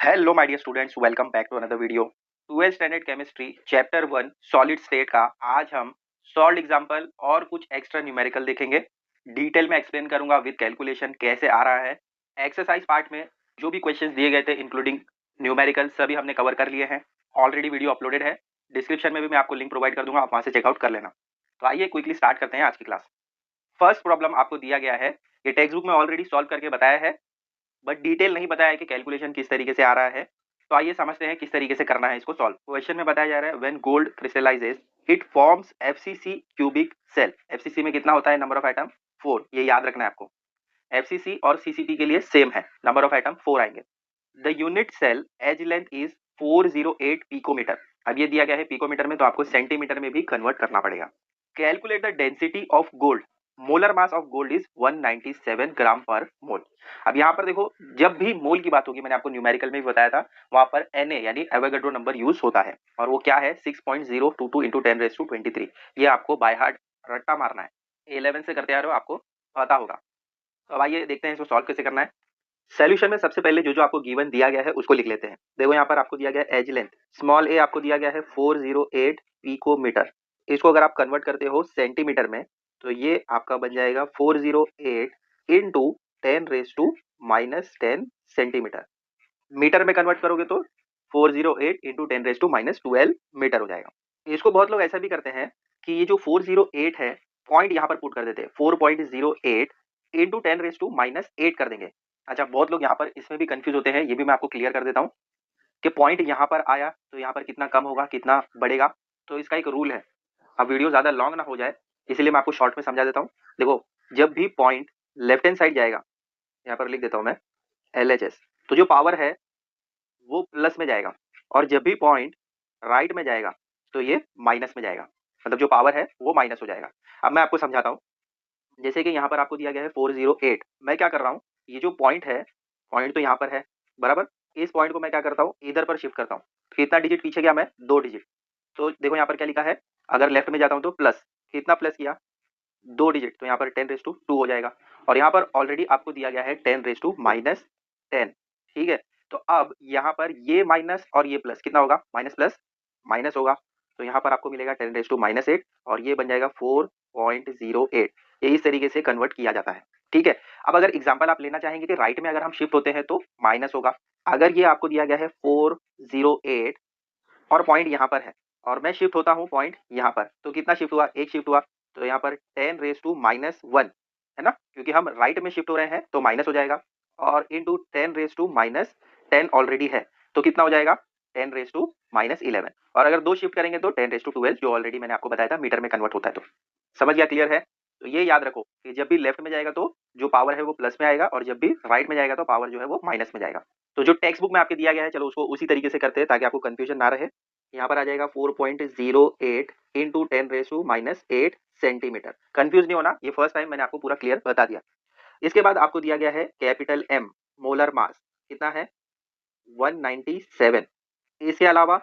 Hello my dear students, welcome back to another video. 12th standard chemistry chapter 1 solid state का आज हम solve example और कुछ extra numerical देखेंगे। Detail में एक्सप्लेन करूंगा विद कैलकुलेशन कैसे आ रहा है। एक्सरसाइज पार्ट में जो भी क्वेश्चंस दिए गए थे इंक्लूडिंग न्यूमेरिकल सभी हमने कवर कर लिए हैं। ऑलरेडी वीडियो अपलोडेड है, डिस्क्रिप्शन में भी मैं आपको लिंक प्रोवाइड कर दूंगा, आप वहां से चेकआउट कर लेना। तो आइए क्विकली स्टार्ट करते हैं आज की क्लास। फर्स्ट प्रॉब्लम आपको दिया गया है, ये टेक्स्ट बुक में ऑलरेडी सॉल्व करके बताया है, बट डिटेल नहीं बताया है कि कैलकुलेशन किस तरीके से आ रहा है। तो आइए समझते हैं किस तरीके से करना है इसको सॉल्व। क्वेश्चन में बताया जा रहा है when gold crystallises it forms FCC cubic cell. FCC में कितना होता है नंबर ऑफ आइटम 4, ये याद रखना है आपको। एफसीसी और सीसीटी के लिए सेम है, नंबर ऑफ आइटम 4 आएंगे। The unit cell edge length is 408 picometre. अब ये दिया गया है पिकोमीटर में, तो आपको सेंटीमीटर में भी कन्वर्ट करना पड़ेगा। Calculate the density of gold. Molar mass of gold is 197 ग्राम पर मोल। अब यहाँ पर देखो, जब भी मोल की बात होगी, मैंने आपको न्यूमेरिकल में भी बताया था, वहां पर Na यानी एवोगाड्रो नंबर यूज होता है, और वो क्या है 6.022 इंटू 10⁻23। ये आपको बाय हार्ट रट्टा मारना है, 11 से करते आ रहे हो, आपको पता होगा। तो अब आइए देखते हैं इसको सॉल्व कैसे करना है। सॉल्यूशन में सबसे पहले जो जो आपको गिवन दिया गया है उसको लिख लेते हैं। देखो यहाँ पर आपको दिया गया है एज लेंथ, स्मॉल ए आपको दिया गया है 408 पिकोमीटर। इसको अगर आप कन्वर्ट करते हो सेंटीमीटर में, तो ये आपका बन जाएगा 408 इंटू 10⁻−10 सेंटीमीटर। मीटर में कन्वर्ट करोगे तो 408 इंटू 10⁻−12 मीटर हो जाएगा। इसको बहुत लोग ऐसा भी करते हैं कि ये जो 408 है, पॉइंट यहाँ पर पुट कर देते हैं, 4.08 इंटू 10⁻−8 कर देंगे। अच्छा, बहुत लोग यहाँ पर इसमें भी कंफ्यूज होते हैं, ये भी मैं आपको क्लियर कर देता हूँ कि पॉइंट यहाँ पर आया तो यहाँ पर कितना कम होगा कितना बढ़ेगा। तो इसका एक रूल है, अब वीडियो ज्यादा लॉन्ग ना हो जाए इसलिए मैं आपको शॉर्ट में समझा देता हूँ। देखो, जब भी पॉइंट लेफ्ट हैंड साइड जाएगा, यहाँ पर लिख देता हूँ मैं LHS, तो जो पावर है वो प्लस में जाएगा, और जब भी पॉइंट राइट में जाएगा तो ये माइनस में जाएगा, मतलब जो पावर है वो माइनस हो जाएगा। अब मैं आपको समझाता हूँ। जैसे कि यहाँ पर आपको दिया गया है 408, मैं क्या कर रहा हूँ, ये जो पॉइंट है, पॉइंट तो यहाँ पर है बराबर, इस पॉइंट को मैं क्या करता हूँ इधर पर शिफ्ट करता हूँ। कितना डिजिट पीछे गया मैं, 2 डिजिट। तो देखो यहाँ पर क्या लिखा है, अगर लेफ्ट में जाता हूँ तो प्लस, कितना प्लस किया 2 डिजिट, तो यहाँ पर 10⁻2 हो जाएगा। और यहाँ पर ऑलरेडी आपको दिया गया है 10⁻−10। ठीक है, तो अब यहाँ पर ये माइनस और ये प्लस कितना होगा, माइनस प्लस माइनस होगा, तो यहाँ पर आपको मिलेगा 10⁻8, और ये बन जाएगा 4.08। ये इस तरीके से कन्वर्ट किया जाता है। ठीक है, अब अगर एग्जाम्पल आप लेना चाहेंगे कि राइट में अगर हम शिफ्ट होते हैं तो माइनस होगा। अगर ये आपको दिया गया है 408 और पॉइंट यहाँ पर है, और मैं शिफ्ट होता हूँ पॉइंट यहाँ पर, तो कितना शिफ्ट हुआ, एक शिफ्ट हुआ, तो यहाँ पर 10⁻−1 है ना, क्योंकि हम राइट में शिफ्ट हो रहे हैं तो माइनस हो जाएगा, और इंटू 10⁻−10 ऑलरेडी है, तो कितना हो जाएगा 10⁻−11। और अगर दो शिफ्ट करेंगे तो 10⁻12, जो ऑलरेडी मैंने आपको बताया था मीटर में कन्वर्ट होता है। तो समझ गया, क्लियर है। तो ये याद रखो कि जब भी लेफ्ट में जाएगा तो जो पावर है वो प्लस में आएगा, और जब भी राइट में जाएगा तो पावर जो है वो माइनस में जाएगा। तो जो टेक्स्ट बुक में आपके दिया गया है, चलो उसको उसी तरीके से करते हैं ताकि आपको कंफ्यूजन ना रहे। यहाँ पर आ जाएगा 4.08 इंटू 10⁻−8 सेंटीमीटर। कंफ्यूज नहीं होना, ये फर्स्ट टाइम मैंने आपको पूरा क्लियर बता दिया। इसके बाद आपको दिया गया है कैपिटल M, मोलर मास कितना है 197। इसके अलावा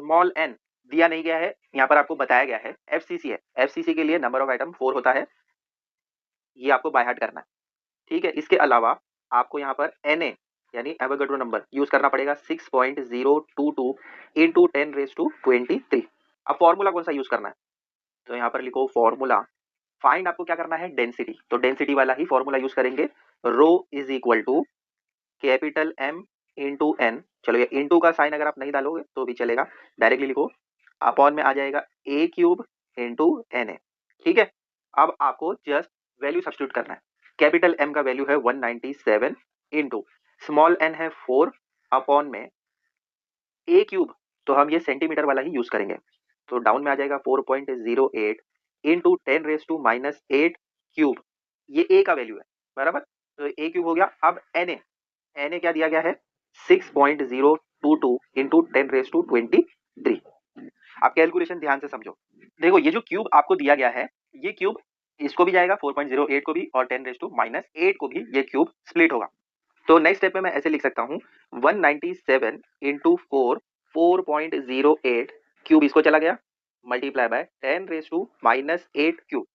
स्मॉल n दिया नहीं गया है, यहाँ पर आपको बताया गया है FCC है, FCC के लिए नंबर ऑफ आइटम 4 होता है, ये आपको बाय हार्ट करना है। ठीक है, इसके अलावा आपको यहाँ पर Na यानी एवोगाड्रो नंबर यूज करना पड़ेगा 6.022 इंटू 10⁻23। अब फॉर्मूला कौन सा यूज करना है, तो यहाँ पर लिखो फॉर्मूला, फाइंड आपको क्या करना है डेंसिटी, तो डेंसिटी वाला ही फॉर्मूला यूज करेंगे। Rho is equal to capital M into N, चलो ये इंटू का साइन अगर आप नहीं डालोगे तो भी चलेगा, डायरेक्टली लिखो, अपॉन में आ जाएगा A³ इंटू Na। ठीक है, अब आपको जस्ट वैल्यू सब्स्टिट्यूट करना है। कैपिटल M का वैल्यू है 197 इंटू स्मॉल n है 4 अपॉन में A³, तो हम ये सेंटीमीटर वाला ही यूज करेंगे, तो डाउन में आ जाएगा 4.08 इंटू 10⁻8 क्यूब, ये A का वैल्यू है बराबर, तो A³ हो गया। अब Na क्या दिया गया है 6.022 इंटू 10⁻23। आप कैलकुलेशन ध्यान से समझो। देखो, ये जो क्यूब आपको दिया गया है, ये क्यूब इसको भी जाएगा 4.08 को भी, और 10⁻8 को भी ये क्यूब स्प्लिट होगा। तो नेक्स्ट स्टेप में मैं ऐसे लिख सकता हूँ 197 इंटू 4.08 क्यूब, इसको चला गया मल्टीप्लाई बाय 10⁻8 क्यूब।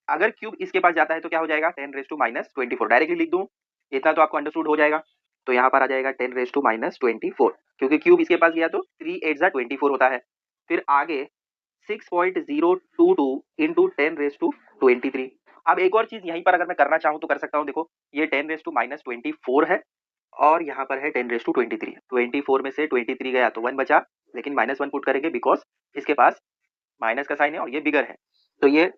अगर क्यूब इसके पास जाता है तो क्या हो जाएगा 10⁻24, डायरेक्टली लिख दूं, इतना तो आपको अंडरस्टूड हो जाएगा। तो यहाँ पर आ जाएगा 10⁻⁻24, क्योंकि क्यूब इसके पास गया तो 3 8 24 होता है। फिर आगे 6.022 इंटू 10⁻23। अब एक और चीज यहीं पर अगर मैं करना चाहूँ तो कर सकता हूँ। देखो ये 10⁻24 है और यहाँ पर है 10⁻23। 24 में से 23 गया तो 1 बचा, लेकिन -1 पुट करेंगे बिकॉज इसके पास माइनस का साइन है और ये बिगर है, तो ये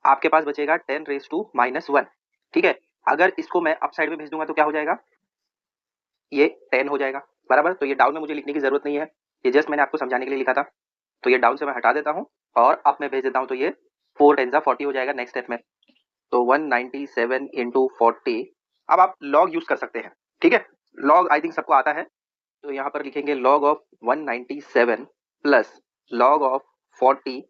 आपके पास बचेगा 10⁻1। ठीक है, अगर इसको मैं अप साइड में भेज दूंगा तो क्या हो जाएगा, ये 10 हो जाएगा बराबर। तो ये डाउन में मुझे लिखने की जरूरत नहीं है, ये जस्ट मैंने आपको समझाने के लिए लिखा था। तो ये डाउन से मैं हटा देता हूँ और अप में भेज देता हूँ, तो ये 4 10 40 हो जाएगा नेक्स्ट स्टेप में। तो 197 इंटू 40। अब आप लॉग यूज कर सकते हैं, ठीक है, लॉग आई थिंक सबको आता है। तो यहाँ पर लिखेंगे log of 197 plus log of 40,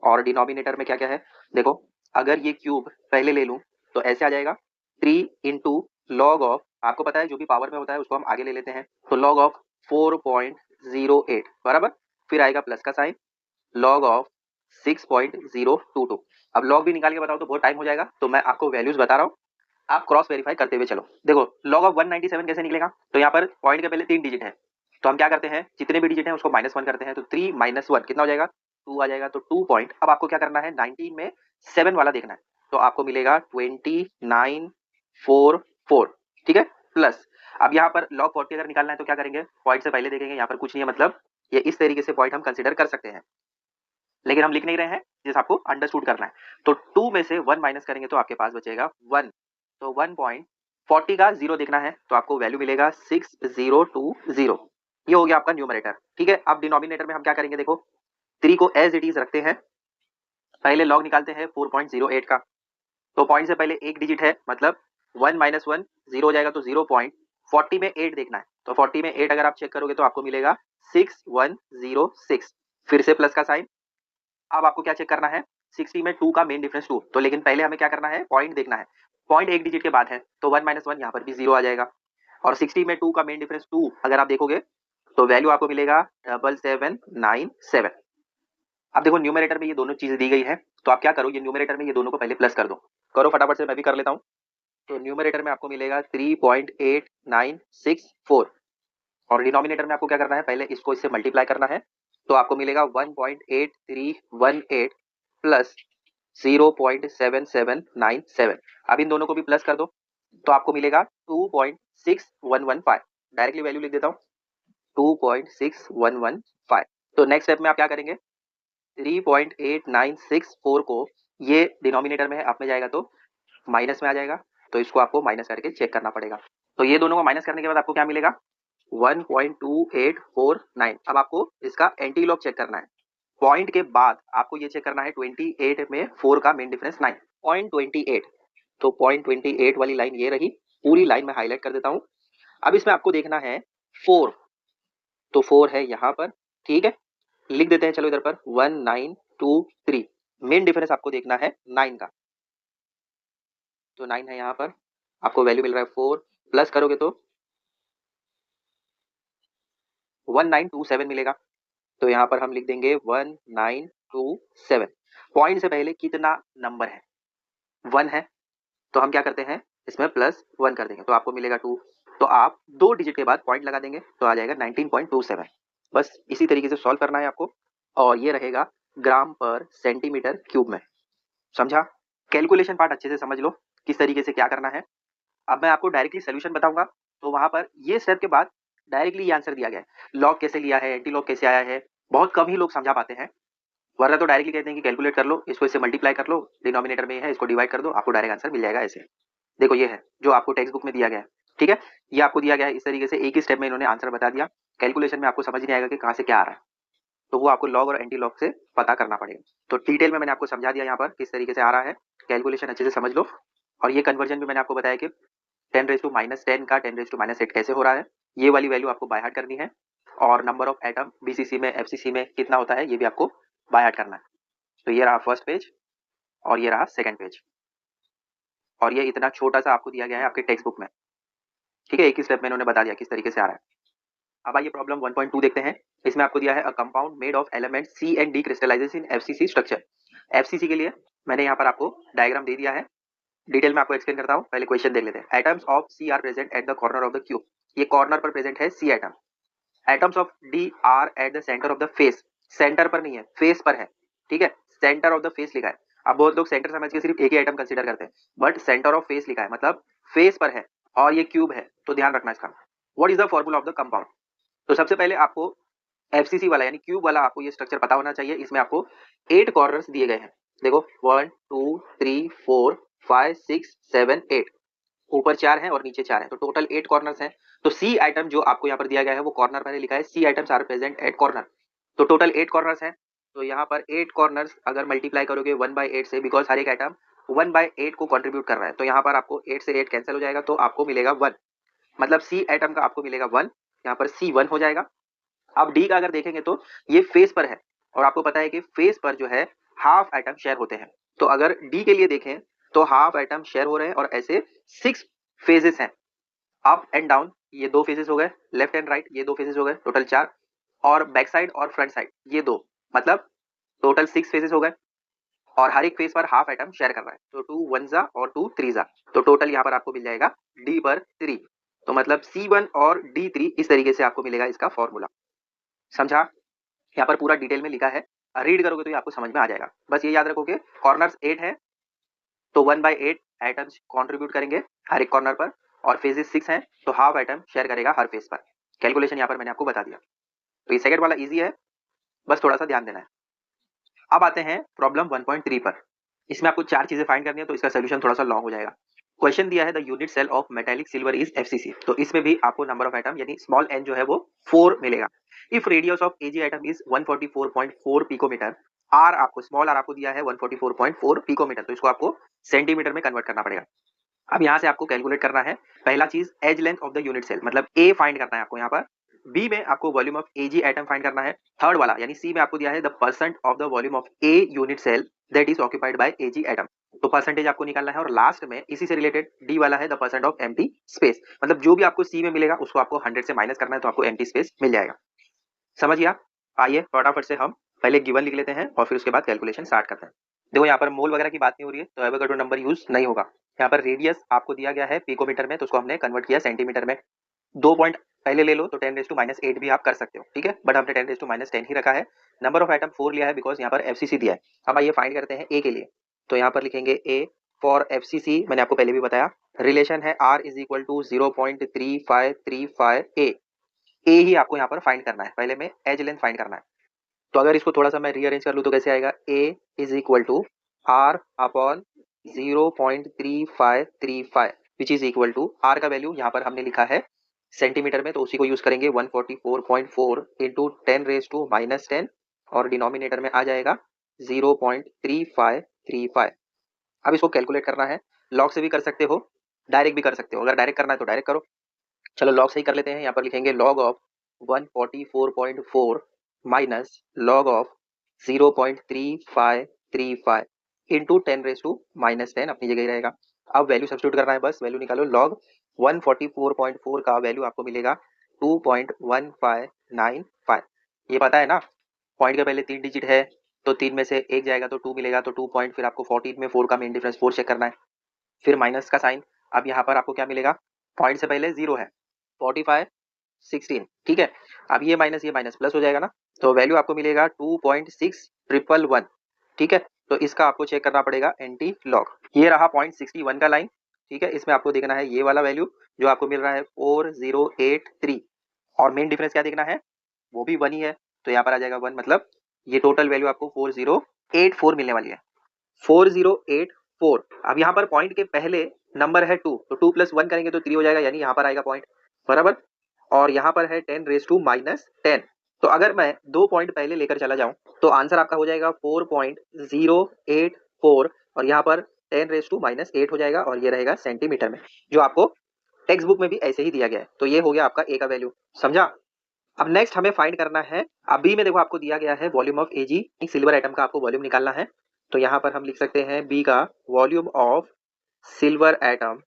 और डिनोमिनेटर में क्या क्या है देखो, अगर ये क्यूब पहले ले लूं तो ऐसे आ जाएगा 3 इंटू लॉग ऑफ, आपको पता है जो भी पावर में होता है उसको हम आगे ले लेते हैं, तो लॉग ऑफ 4.08 बराबर। फिर आएगा प्लस का साइन, लॉग ऑफ 6.022। अब लॉग भी निकाल के बताओ तो बहुत टाइम हो जाएगा, तो मैं आपको वैल्यूज बता रहा हूँ, आप क्रॉस वेरीफाई करते हुए चलो। देखो लॉग ऑफ 197 कैसे निकलेगा, तो यहाँ पर पॉइंट के पहले 3 डिजिट है, तो हम क्या करते हैं जितने भी डिजिट हैं उसको -1 करते हैं, तो 3 - 1 कितना हो जाएगा, 2 आ जाएगा। तो 2 पॉइंट, अब आपको क्या करना है 19 में 7 वाला देखना है, तो आपको मिलेगा 2944। ठीक है, प्लस अब यहाँ पर लॉग 40 अगर निकालना है तो क्या करेंगे, पॉइंट से पहले देखेंगे, यहाँ पर कुछ नहीं है, मतलब ये इस तरीके से पॉइंट हम कंसिडर कर सकते हैं, लेकिन हम लिख नहीं रहे हैं, जिस आपको अंडरस्टूड करना है। तो 2 में से 1 माइनस करेंगे तो आपके पास बचेगा 1, तो 1.40 का जीरो देखना है तो आपको वैल्यू मिलेगा 6020। ये हो गया आपका न्यूमरेटर। ठीक है, अब डिनोमिनेटर में हम क्या करेंगे, देखो 3 को एज इट इज रखते हैं, पहले लॉग निकालते हैं 4.08 का, तो पॉइंट से पहले एक डिजिट है, मतलब 1 - 1 0 हो जाएगा, तो 0.40 में 8 देखना है, तो 40 में 8 अगर आप चेक करोगे तो आपको मिलेगा 6106। फिर से प्लस का साइन, अब आपको क्या चेक करना है, 60 में 2 का मेन डिफरेंस 2, तो लेकिन पहले हमें क्या करना है, पॉइंट देखना है, पॉइंट एक डिजिट के बाद है, तो 1 - 1 यहाँ पर भी 0 आ जाएगा, और 60 में 2 का मेन डिफरेंस 2 अगर आप देखोगे तो वैल्यू आपको मिलेगा 7797। अब देखो न्यूमरेटर में ये दोनों चीजें दी गई है, तो आप क्या करो, ये न्यूमरेटर में ये दोनों को पहले प्लस कर दो, करो फटाफट से, मैं भी कर लेता हूँ। तो न्यूमरेटर में आपको मिलेगा 3.8964, और डिनोमिनेटर में आपको क्या करना है, पहले इसको इससे मल्टीप्लाई करना है, तो आपको मिलेगा 1.8318 प्लस 0.7797। अब इन दोनों को भी प्लस कर दो तो आपको मिलेगा 2.6115। डायरेक्टली वैल्यू लिख देता हूँ, 2.6115। तो नेक्स्ट स्टेप में आप क्या करेंगे, 3.8964 को, ये डिनोमिनेटर में है, आप में जाएगा तो माइनस में आ जाएगा, तो इसको आपको माइनस करके चेक करना पड़ेगा। तो ये दोनों को माइनस करने के बाद आपको क्या मिलेगा, 1.2849। अब आपको इसका एंटी लॉग चेक करना है, पॉइंट के बाद आपको ये चेक करना है 28 में 4 का मेन डिफरेंस 9, 0.28। तो 0.28 वाली लाइन ये रही, पूरी लाइन में हाईलाइट कर देता हूं। अब इसमें आपको देखना है 4, तो 4 है यहाँ पर, ठीक है, लिख देते हैं चलो इधर पर 1923। मेन डिफरेंस आपको देखना है 9 का, तो 9 है यहाँ पर, आपको वैल्यू मिल रहा है 4, प्लस करोगे तो 1927 मिलेगा, तो यहाँ पर हम लिख देंगे 1927। पॉइंट से पहले कितना नंबर है, 1 है, तो हम क्या करते हैं, इसमें +1 कर देंगे, तो आपको मिलेगा 2, तो आप 2 डिजिट के बाद पॉइंट लगा देंगे तो आ जाएगा 19.27। बस इसी तरीके से सॉल्व करना है आपको, और ये रहेगा ग्राम पर सेंटीमीटर क्यूब में। समझा, कैलकुलेशन पार्ट अच्छे से समझ लो किस तरीके से क्या करना है। अब मैं आपको डायरेक्टली सोल्यूशन बताऊंगा, तो वहां पर ये स्टेप के बाद डायरेक्टली ये आंसर दिया गया है, लॉग कैसे लिया है, एंटी लॉग कैसे आया है, बहुत कम ही लोग समझा पाते हैं, वरना तो डायरेक्टली कहते हैं कि कैलकुलेट कर लो, इसको इससे मल्टीप्लाई कर लो, डिनोमिनेटर में है इसको डिवाइड कर दो, आपको डायरेक्ट आंसर मिल जाएगा। ऐसे देखो ये है जो आपको टेक्स्ट बुक में दिया गया है, ठीक है, ये आपको दिया गया है इस तरीके से, एक ही स्टेप में इन्होंने आंसर बता दिया। कैलकुलेशन में आपको समझ नहीं आएगा कि कहाँ से क्या आ रहा है, तो वो आपको लॉग और एंटी लॉग से पता करना पड़ेगा। तो डिटेल में मैंने आपको समझा दिया यहाँ पर किस तरीके से आ रहा है, कैलकुलेशन अच्छे से समझ लो। और ये कन्वर्जन भी मैंने आपको बताया कि 10⁻10 का 10⁻8 कैसे हो रहा है, ये वाली वैल्यू आपको बाय हार्ट करनी है, और नंबर ऑफ एटम बीसीसी में एफसीसी में कितना होता है ये भी आपको बाय हार्ट करना है। तो ये रहा फर्स्ट पेज और ये रहा सेकंड पेज, और ये इतना छोटा सा आपको दिया गया है आपके टेक्स्ट बुक में, ठीक है, एक ही स्टेप में इन्होंने बता दिया किस तरीके से आ रहा है। अब आइए प्रॉब्लम 1.2 देखते हैं। इसमें आपको दिया है a compound made of element C and D crystallises in FCC structure. FCC के लिए मैंने यहाँ पर आपको डायग्राम दे दिया है, डिटेल में आपको एक्सप्लेन करता हूँ, पहले क्वेश्चन देख लेते हैं। Atoms of C are present at the corner of the cube. ये कॉर्नर पर प्रेजेंट है C atom. Atoms of D are at the centre of the face, centre पर नहीं है, फेस पर है, ठीक है, सेंटर ऑफ द फेस लिखा है। अब बहुत लोग सेंटर समझ के सिर्फ एक ही आइटम कंसीडर करते हैं, बट सेंटर ऑफ फेस लिखा है मतलब फेस पर है और ये क्यूब है, तो ध्यान रखना इसका। What is the formula of the compound? तो सबसे पहले आपको एफसीसी वाला यानी क्यूब वाला आपको ये स्ट्रक्चर पता होना चाहिए। इसमें आपको 8 कॉर्नर्स दिए गए हैं, देखो 1 2 3 4 5 6 7 8, ऊपर 4 हैं और नीचे 4 हैं, तो टोटल 8 कॉर्नर्स हैं। तो सी आइटम जो आपको यहाँ पर दिया गया है वो कॉर्नर मैंने लिखा है, C items are present at corner, तो टोटल 8 कॉर्नर्स हैं। तो यहाँ पर 8 कॉर्नर्स अगर मल्टीप्लाई करोगे 1/8 से, बिकॉज हर एक आइटम 1/8 को कंट्रीब्यूट कर रहा है, तो यहाँ पर आपको 8 से 8 कैंसिल हो जाएगा, तो आपको मिलेगा 1, मतलब सी आइटम का आपको मिलेगा 1, यहाँ पर सी 1 हो जाएगा। अब डी का अगर देखेंगे तो ये फेस पर है और आपको पता है कि फेस पर जो है हाफ आइटम शेयर होते हैं, तो अगर डी के लिए देखें तो हाफ आइटम शेयर हो रहे हैं और ऐसे 6 फेजेस हैं, अप एंड डाउन ये 2 फेजेस हो गए, लेफ्ट एंड राइट ये 2 फेजेस हो गए, टोटल 4, और बैक साइड और फ्रंट साइड ये 2, मतलब टोटल 6 फेजेस हो गए और हर एक फेज पर हाफ आइटम शेयर कर रहा है, तो 2 1 जा और 2 3 जा, तो टोटल यहाँ पर आपको मिल जाएगा डी पर 3, तो मतलब C1 और D3 इस तरीके से आपको मिलेगा इसका फॉर्मूला। समझा? यहाँ पर पूरा डिटेल में लिखा है, रीड करोगे तो ये आपको समझ में आ जाएगा। बस ये याद रखोगे कॉर्नर्स 8 है तो 1/8 आइटम्स कंट्रीब्यूट करेंगे हर एक कॉर्नर पर, और फेजेस 6 हैं तो हाफ आइटम शेयर करेगा हर फेज पर। कैलकुलेशन यहाँ पर मैंने आपको बता दिया, तो ये सेकंड वाला इजी है, बस थोड़ा सा ध्यान देना है। अब आते हैं प्रॉब्लम 1.3 पर। इसमें आपको 4 चीजें फाइंड करनी है, तो इसका सोल्यूशन थोड़ा सा लॉन्ग हो जाएगा। क्वेश्चन दिया है the unit cell of metallic silver is FCC, तो इसमें भी आपको नंबर ऑफ आइटम यानी स्मॉल एन जो है वो 4 मिलेगा। If radius of Ag atom is 144.4 picometre, r आपको स्मॉल आर आपको दिया है 144.4 पिकोमीटर, तो इसको आपको सेंटीमीटर में कन्वर्ट करना पड़ेगा। अब यहाँ से आपको कैलकुलेट करना है पहला चीज edge length of the unit cell, मतलब ए फाइंड करना है आपको यहाँ पर। बी में आपको volume of Ag item find करना है। थर्ड वाला यानी सी में आपको दिया है the percent of the volume of a unit cell that is occupied by Ag atom, तो परसेंटेज आपको निकालना है। और लास्ट में इसी से रिलेटेड डी वाला है the percent of empty space, मतलब जो भी आपको सी में मिलेगा उसको आपको 100 से माइनस करना है, तो आपको एम्प्टी स्पेस मिल जाएगा। समझ गया? आइए फटाफट से हम पहले गिवन लिख लेते हैं और फिर उसके बाद कैलकुलेशन स्टार्ट करते हैं। देखो यहाँ पर मोल वगैरह की बात नहीं हो रही है, तो एवोगाड्रो नंबर यूज नहीं होगा। यहाँ पर रेडियस आपको दिया गया है पिकोमीटर में, तो उसको हमने कन्वर्ट किया सेंटीमीटर में। 2 पॉइंट पहले ले लो तो 10⁻⁻8 भी आप कर सकते हो, ठीक है, बट हमने 10⁻10 ही रखा है। नंबर ऑफ आइटम 4 लिया है बिकॉज यहाँ पर एफसीसी दिया है। अब आइए फाइंड करते हैं ए के लिए, तो यहाँ पर लिखेंगे ए फॉर एफसीसी, मैंने आपको पहले भी बताया रिलेशन है R इज इक्वल टू 0.3535 ए ही आपको यहाँ पर फाइंड करना है, पहले में एज लेंथ फाइंड करना है। तो अगर इसको थोड़ा सा मैं रीअरेंज कर लूँ तो कैसे आएगा, A is equal to R upon 0.3535 which is equal to, R का वैल्यू यहाँ पर हमने लिखा है सेंटीमीटर में, तो उसी को यूज करेंगे 144.4 इंटू 10⁻⁻10 और डिनोमिनेटर में आ जाएगा 0.3535। अब इसको कैलकुलेट करना है, लॉग से भी कर सकते हो, डायरेक्ट भी कर सकते हो, अगर डायरेक्ट करना है तो डायरेक्ट करो। चलो लॉग से ही कर लेते हैं। यहाँ पर लिखेंगे log of 144.4 minus log of 0.3535 into 10⁻⁻10 अपनी जगह ही रहेगा। अब वैल्यू सब्स्टिट्यूट करना है, बस वैल्यू निकालो। लॉग 144.4 का वैल्यू आपको मिलेगा 2.1595, ये पता है ना, पॉइंट के पहले 3 डिजिट है तो 3 में से एक जाएगा तो 2 मिलेगा, तो 2 पॉइंट, फिर आपको 14 में 4 का मेन डिफरेंस 4 चेक करना है, फिर माइनस का साइन। अब यहाँ पर आपको क्या मिलेगा, पॉइंट से पहले 0 है, 45 16, ठीक है। अब ये माइनस प्लस हो जाएगा ना, तो वैल्यू आपको मिलेगा 2.6111, ठीक है। तो इसका आपको चेक करना पड़ेगा एंटी लॉग। ये रहा 0.61 का लाइन, ठीक है। इसमें आपको देखना है ये वाला वैल्यू जो आपको मिल रहा है 4083, और मेन डिफरेंस क्या देखना है, वो भी 1 ही है, तो यहाँ पर आ जाएगा 1, मतलब ये टोटल वैल्यू आपको 4084 मिलने वाली है, 4084। अब यहाँ पर पॉइंट के पहले नंबर है 2, तो 2 + 1 करेंगे तो 3 हो जाएगा, यानी यहाँ पर आएगा पॉइंट, बराबर। और यहाँ पर है 10⁻⁻10, तो अगर मैं 2 पॉइंट पहले लेकर चला जाऊं तो आंसर आपका हो जाएगा 4.084, और यहाँ पर 10⁻⁻8 हो जाएगा, और ये रहेगा सेंटीमीटर में, जो आपको टेक्स्ट बुक में भी ऐसे ही दिया गया है। तो ये हो गया आपका ए का वैल्यू, समझा। अब नेक्स्ट हमें फाइंड करना है, अब बी में देखो आपको दिया गया है volume of AG, silver atom का आपको वॉल्यूम निकालना है। तो यहाँ पर हम लिख सकते हैं बी का volume of silver atom.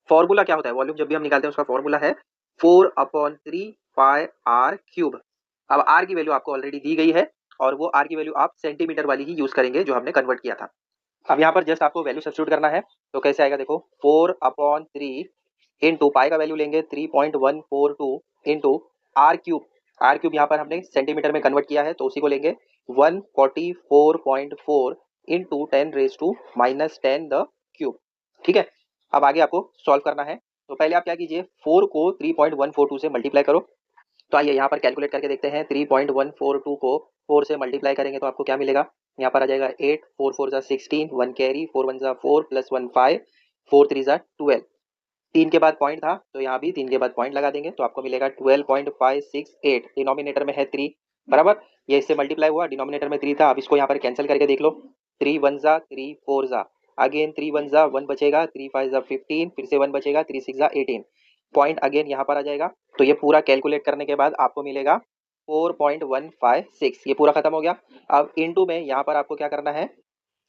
Formula क्या होता है, वॉल्यूम जब भी हम निकालते हैं उसका फॉर्मूला है 4/3 पाई आर क्यूब। अब आर की वैल्यू आपको ऑलरेडी दी गई है, और वो आर की वैल्यू आप सेंटीमीटर वाली ही यूज करेंगे जो हमने कन्वर्ट किया था। अब यहाँ पर जस्ट आपको वैल्यू सब्स्टिट्यूट करना है, तो कैसे आएगा देखो, 4/3 इंटू पाई का वैल्यू लेंगे 3.142 इंटू आर क्यूब यहाँ पर हमने सेंटीमीटर में कन्वर्ट किया है तो उसी को लेंगे 144.4 इंटू 10⁻⁻10 द क्यूब। ठीक है, अब आगे आपको सॉल्व करना है। तो पहले आप क्या कीजिए, 4 को 3.142 से मल्टीप्लाई करो। तो आइए यहाँ पर कैलकुलेट करके देखते हैं। 3.142 को 4 से मल्टीप्लाई करेंगे तो आपको क्या मिलेगा, यहाँ पर आ जाएगा 8, 4 4 जा 16, 1 कैरी, 4 1 जा 4 प्लस 1 5, 4 3 जा 12। 3 के बाद पॉइंट था तो यहाँ भी 3 के बाद पॉइंट लगा देंगे तो आपको मिलेगा 12.568। डिनोमिनेटर में है 3, बराबर, ये इससे मल्टीप्लाई हुआ, डिनोमिनेटर में 3 था। अब इसको यहाँ पर कैंसिल करके देख लो, 3 1 जा 3 4 जा, अगेन 3 1 जा 1 बचेगा, 3 5 जा 15, फिर से 1 बचेगा, 3 6 जा 18, पॉइंट अगेन यहाँ पर आ जाएगा। तो ये पूरा कैलकुलेट करने के बाद आपको मिलेगा 4.156, ये पूरा खत्म हो गया। अब इनटू में यहाँ पर आपको क्या करना है,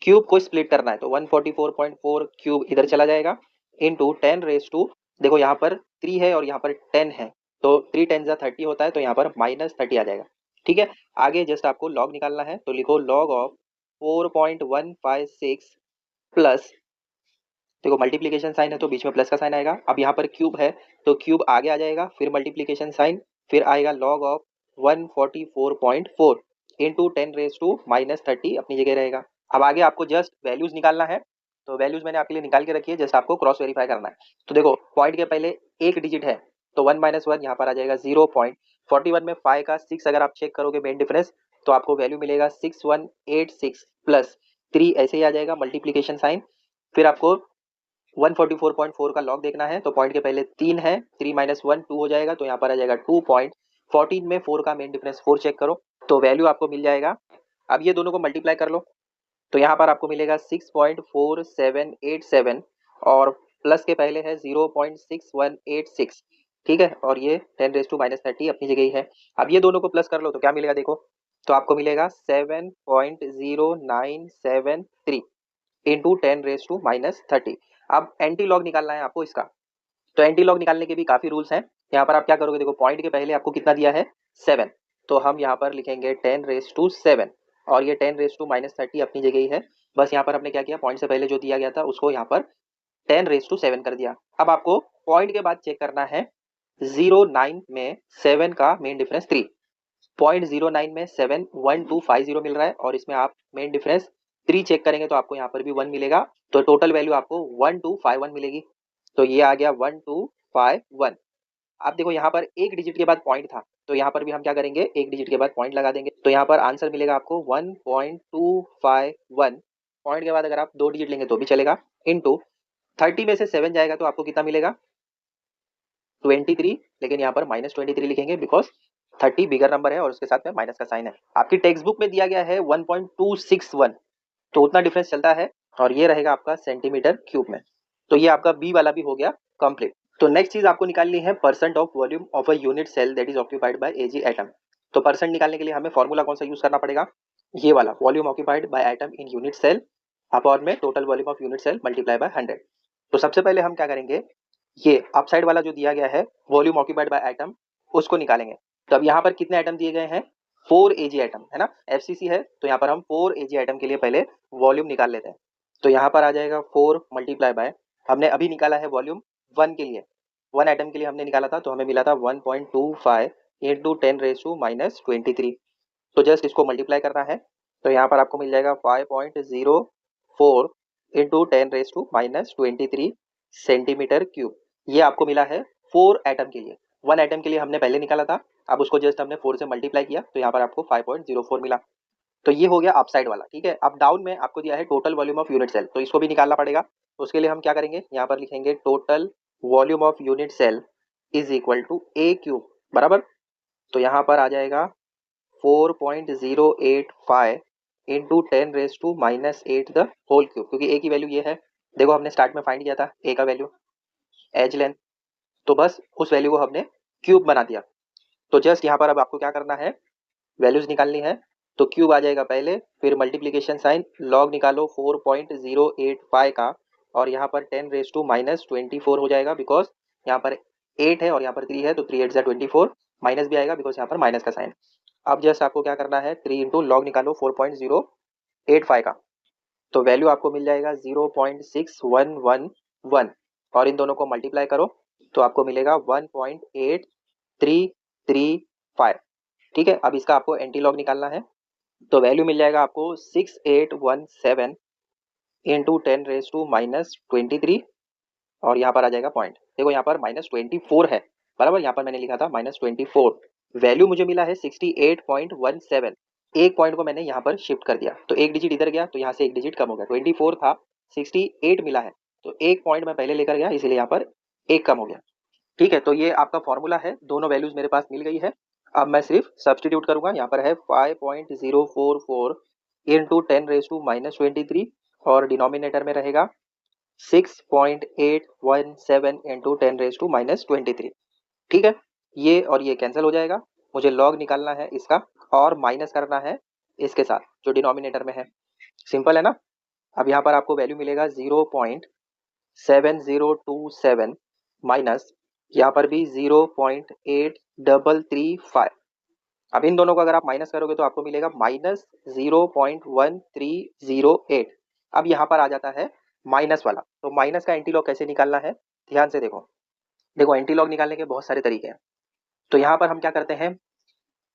क्यूब को स्प्लिट करना है तो 144.4 क्यूब इधर चला जाएगा इंटू 10⁻, देखो यहाँ पर 3 है और यहाँ पर 10 है तो 3 10 जा 30 होता है तो यहाँ पर -30 आ जाएगा। ठीक है, आगे जस्ट आपको लॉग निकालना है तो लिखो लॉग ऑफ 4.156 प्लस, देखो मल्टीप्लीकेशन साइन है तो बीच में प्लस का साइन आएगा। अब यहाँ पर क्यूब है तो क्यूब आगे आ जाएगा, फिर मल्टीप्लीकेशन साइन, फिर आएगा लॉग ऑफ 144.4 इंटू 10⁻30 अपनी जगह रहेगा। अब आगे आपको जस्ट वैल्यूज निकालना है तो वैल्यूज मैंने आपके लिए निकाल के रखी है, जस्ट आपको क्रॉस वेरीफाई करना है। तो देखो पॉइंट के पहले एक डिजिट है तो 1 - 1 यहाँ पर आ जाएगा 0.41 में 5 का 6 अगर आप चेक करोगे मेन डिफरेंस तो आपको वैल्यू मिलेगा 6186 प्लस 3 ऐसे ही आ जाएगा मल्टीप्लीकेशन साइन। फिर आपको 144.4 का लॉग देखना है तो पॉइंट के पहले 3 है, 3 - 1 2 हो जाएगा तो यहाँ पर आ जाएगा 2.14 में 4 का मेन डिफरेंस 4 चेक करो तो वैल्यू आपको मिल जाएगा। अब ये दोनों को मल्टीप्लाई कर लो तो यहाँ पर आपको मिलेगा 6.4787 और प्लस के पहले है 0.6186। ठीक है, और ये 10⁻30 अपनी जगह ही है। अब ये दोनों को प्लस कर लो तो क्या मिलेगा देखो, तो आपको मिलेगा 7.0973 इंटू 10⁻30। अब एंटी लॉग निकालना है आपको इसका, तो एंटी लॉग निकालने के भी काफी रूल्स हैं। यहाँ पर आप क्या करोगे, देखो पॉइंट के पहले आपको कितना दिया है 7 तो हम यहाँ पर लिखेंगे 10⁻7 और ये 10⁻30 अपनी जगह ही है। बस यहाँ पर हमने क्या किया, पॉइंट से पहले जो दिया गया था उसको यहाँ पर 10⁻7 कर दिया। अब आपको पॉइंट के बाद चेक करना है 09 में 7 का मेन डिफरेंस 3, 0.09 में 7 1250 मिल रहा है और इसमें आप मेन डिफरेंस 3 चेक करेंगे तो आपको यहाँ पर भी 1 मिलेगा तो टोटल वैल्यू आपको 1251 मिलेगी। तो ये आ गया 1251। अब देखो यहाँ पर एक डिजिट के बाद पॉइंट था तो यहाँ पर भी हम क्या करेंगे, एक डिजिट के बाद पॉइंट लगा देंगे तो यहाँ पर आंसर मिलेगा आपको 1.251। पॉइंट के बाद अगर आप 2 डिजिट लेंगे तो भी चलेगा इंटू 30 में से 7 जाएगा तो आपको कितना मिलेगा 23, लेकिन यहाँ पर -23 लिखेंगे बिकॉज 30 बिगर नंबर है और उसके साथ में माइनस का साइन है। आपकी टेक्स्ट बुक में दिया गया है 1.261 तो उतना डिफरेंस चलता है और ये रहेगा आपका सेंटीमीटर क्यूब में। तो ये आपका बी वाला भी हो गया कंप्लीट। तो नेक्स्ट चीज आपको निकालनी है percent of volume of a unit cell that is occupied by Ag atom. तो परसेंट निकालने के लिए हमें फॉर्मूला कौन सा यूज करना पड़ेगा, ये वाला, volume occupied by atom in unit cell upon में total volume of unit cell multiply by 100। तो सबसे पहले हम क्या करेंगे, ये अपसाइड वाला जो दिया गया है वॉल्यूम ऑक्यूपाइड बाय एटम उसको निकालेंगे। तो अब यहाँ पर कितने एटम दिए गए हैं, 4 एजी एटम है ना, एफसीसी है तो यहाँ पर हम 4 एजी एटम के लिए पहले वॉल्यूम निकाल लेते हैं। तो यहाँ पर आ जाएगा 4 मल्टीप्लाई बाय, हमने अभी निकाला है वॉल्यूम 1 के लिए, 1 एटम के लिए हमने निकाला था तो हमें मिला था 1.25 इंटू 10⁻23। तो जस्ट इसको मल्टीप्लाई करना है तो यहाँ पर आपको मिल जाएगा 5.04 इंटू 10⁻23 सेंटीमीटर क्यूब। ये आपको मिला है 4 एटम के लिए, 1 एटम के लिए हमने पहले निकाला था, अब उसको जस्ट हमने 4 से मल्टीप्लाई किया तो यहाँ पर आपको 5.04 मिला। तो ये हो गया अपसाइड वाला। ठीक है, अब डाउन में आपको दिया है total volume of unit cell तो इसको भी निकालना पड़ेगा। तो उसके लिए हम क्या करेंगे, यहाँ पर लिखेंगे total volume of unit cell is equal to a cube, बराबर। तो यहाँ पर आ जाएगा 4.085 इंटू 10⁻⁻8 द होल क्यूब, क्योंकि ए की वैल्यू ये है, देखो हमने स्टार्ट में फाइंड किया था ए का वैल्यू एज लेंथ, तो बस उस वैल्यू को हमने क्यूब बना दिया। तो जस्ट यहाँ पर अब आपको क्या करना है, वैल्यूज निकालनी है। तो क्यूब आ जाएगा पहले, फिर मल्टीप्लीकेशन साइन, लॉग निकालो 4.085 का और यहाँ पर 10⁻24 हो जाएगा बिकॉज यहाँ पर 8 है और यहाँ पर 3 है तो 3 8 24, माइनस भी आएगा बिकॉज यहाँ पर माइनस का साइन। अब जस्ट आपको क्या करना है, 3 इंटू लॉग निकालो 4.085 का तो वैल्यू आपको मिल जाएगा 0.6111 और इन दोनों को मल्टीप्लाई करो तो आपको मिलेगा 1.8335। ठीक है, अब इसका आपको एंटी लॉग निकालना है, तो वैल्यू मिल जाएगा आपको 6817 इंटू 10⁻⁻23 और यहाँ पर आ जाएगा पॉइंट। देखो यहाँ पर -24 है, बराबर, यहाँ पर मैंने लिखा था -24। वैल्यू मुझे मिला है 68.17। एक पॉइंट को मैंने यहाँ पर शिफ्ट कर दिया, तो एक डिजिट इधर गया, तो यहाँ से एक डिजिट कम हो गया। 24 था, 68 मिला है, तो एक पॉइंट मैं पहले लेकर गया, इसीलिए यहाँ पर एक कम हो गया। ठीक है, तो ये आपका फॉर्मूला है, दोनों वैल्यूज मेरे पास मिल गई है। अब मैं सिर्फ सब्सटीट्यूट करूंगा, यहाँ पर है 5.044 इंटू 10⁻⁻23 और डिनोमिनेटर में रहेगा 6.817 इंटू 10⁻⁻23। ठीक है, ये और ये कैंसिल हो जाएगा, मुझे लॉग निकालना है इसका और माइनस करना है इसके साथ जो डिनोमिनेटर में है। सिंपल है ना। अब यहाँ पर आपको वैल्यू मिलेगा 0.7027 माइनस यहाँ पर भी 0.8335। अब इन दोनों को अगर आप माइनस करोगे तो आपको मिलेगा -0.1308। अब यहाँ पर आ जाता है माइनस वाला, तो माइनस का एंटी लॉग कैसे निकालना है, ध्यान से देखो। देखो एंटी लॉग निकालने के बहुत सारे तरीके हैं, तो यहाँ पर हम क्या करते हैं,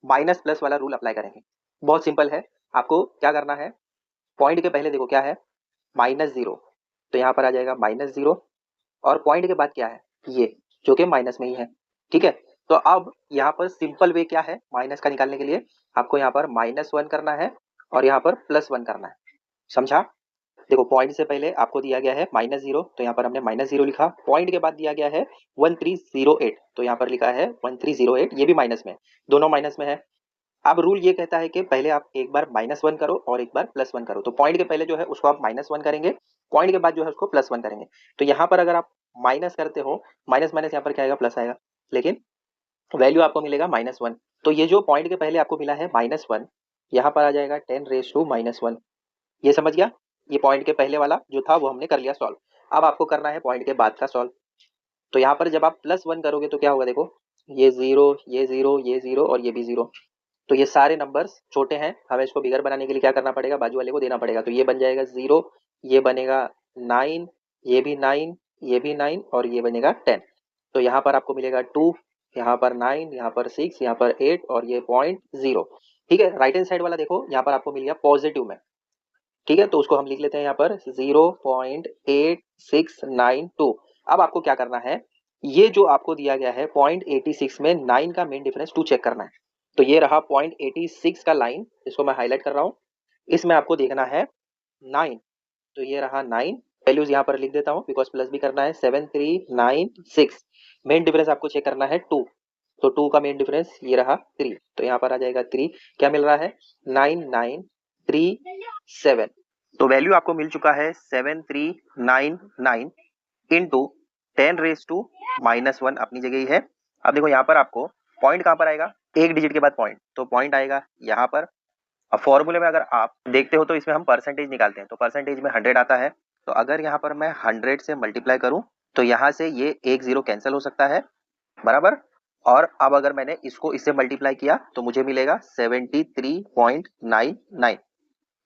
माइनस प्लस वाला रूल अप्लाई करेंगे। बहुत सिंपल है, आपको क्या करना है, पॉइंट के पहले देखो क्या है, -0, तो यहाँ पर आ जाएगा -0 और पॉइंट के बाद क्या है, ये जो कि माइनस में ही है। ठीक है, तो अब यहाँ पर सिंपल वे क्या है माइनस का निकालने के लिए, आपको यहाँ पर -1 करना है और यहाँ पर +1 करना है। समझा। देखो पॉइंट से पहले आपको दिया गया है -0, तो यहाँ पर हमने -0 लिखा। पॉइंट के बाद दिया गया है 1308, तो यहाँ पर लिखा है 1308, ये भी माइनस में, दोनों माइनस में है। अब रूल ये कहता है कि पहले आप एक बार -1 करो और एक बार +1 करो, तो पॉइंट के पहले जो है उसको आप -1 करेंगे, पॉइंट के बाद जो है उसको +1 करेंगे। तो यहाँ पर अगर आप माइनस करते हो, माइनस माइनस यहाँ पर क्या आएगा, प्लस आएगा, लेकिन वैल्यू आपको मिलेगा -1। तो ये जो पॉइंट के पहले आपको मिला है -1, यहाँ पर आ जाएगा 10⁻⁻1। ये समझ गया, ये पॉइंट के पहले वाला जो था वो हमने कर लिया सॉल्व। अब आपको करना है पॉइंट के बाद का सॉल्व। तो यहाँ पर जब आप +1 करोगे तो क्या होगा, देखो ये 0, ये 0, ये 0 और ये भी 0, तो ये सारे नंबर्स छोटे हैं, हमें इसको बिगर बनाने के लिए क्या करना पड़ेगा, बाजू वाले को देना पड़ेगा। तो ये बन जाएगा 0, ये बनेगा 9, ये भी 9, ये भी 9 और ये बनेगा 10। तो यहाँ पर आपको मिलेगा 2, यहाँ पर 9, यहाँ पर 6, यहाँ पर 8 और ये .0। ठीक है, राइट हैंड साइड वाला देखो यहाँ पर आपको मिल गया पॉजिटिव में। ठीक है, तो उसको हम लिख लेते हैं यहाँ पर 0.8692। अब आपको क्या करना है, ये जो आपको दिया गया है 0.86 में 9 का मेन डिफरेंस 2 चेक करना है। तो ये रहा 0.86 का लाइन, इसको मैं हाईलाइट कर रहा हूँ, इसमें आपको देखना है 9, तो ये रहा 9, वैल्यूज यहाँ पर लिख देता हूँ बिकॉज प्लस भी करना है। 7396 मेन डिफरेंस आपको चेक करना है 2, तो 2 का मेन डिफरेंस ये रहा 3, तो यहाँ पर आ जाएगा 3, क्या मिल रहा है 9937। तो वैल्यू आपको मिल चुका है 7399 इंटू 10⁻⁻1 अपनी जगह ही है। अब देखो यहाँ पर आपको पॉइंट कहाँ पर आएगा, एक डिजिट के बाद पॉइंट, तो पॉइंट आएगा यहाँ पर। अब फॉर्मूले में अगर आप देखते हो तो इसमें हम परसेंटेज निकालते हैं, तो परसेंटेज में 100 आता है, तो अगर यहाँ पर मैं 100 से मल्टीप्लाई करूँ तो यहाँ से ये एक 0 कैंसिल हो सकता है, बराबर। और अब अगर मैंने इसको इससे मल्टीप्लाई किया तो मुझे मिलेगा 73.99,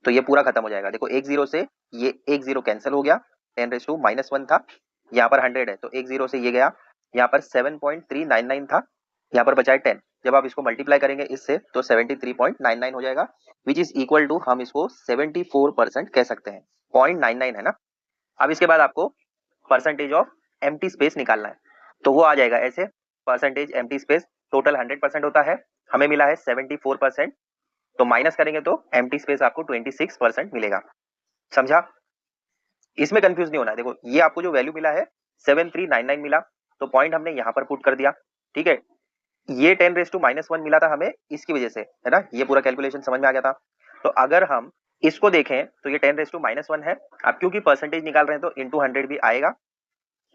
तो ये पूरा खत्म हो जाएगा। देखो एक 0 से ये एक 0 कैंसिल हो गया, 10⁻⁻1 था, यहाँ पर 100 है तो एक 0 से ये गया, यहाँ पर 7.399 था, यहाँ पर बचा है 10। जब आप इसको मल्टीप्लाई करेंगे इससे तो 73.99 हो जाएगा, विच इज इक्वल टू, हम इसको 74% कह सकते हैं, 0.99 है ना। अब इसके बाद आपको परसेंटेज ऑफ एम्प्टी स्पेस निकालना है, तो वो आ जाएगा ऐसे, परसेंटेज एम्प्टी स्पेस, टोटल 100% होता है, हमें मिला है 74%, तो माइनस करेंगे तो एम्प्टी स्पेस आपको 26% मिलेगा। समझा, इसमें कंफ्यूज नहीं होना है। देखो ये आपको जो वैल्यू मिला है 7399 मिला, तो पॉइंट हमने यहाँ पर पुट कर दिया। ठीक है, ये 10⁻⁻1 मिला था हमें इसकी वजह से, है ना, ये पूरा कैलकुलेशन समझ में आ गया था। तो अगर हम इसको देखें तो ये 10⁻⁻1 है, अब क्योंकि परसेंटेज निकाल रहे हैं तो इंटू 100 भी आएगा,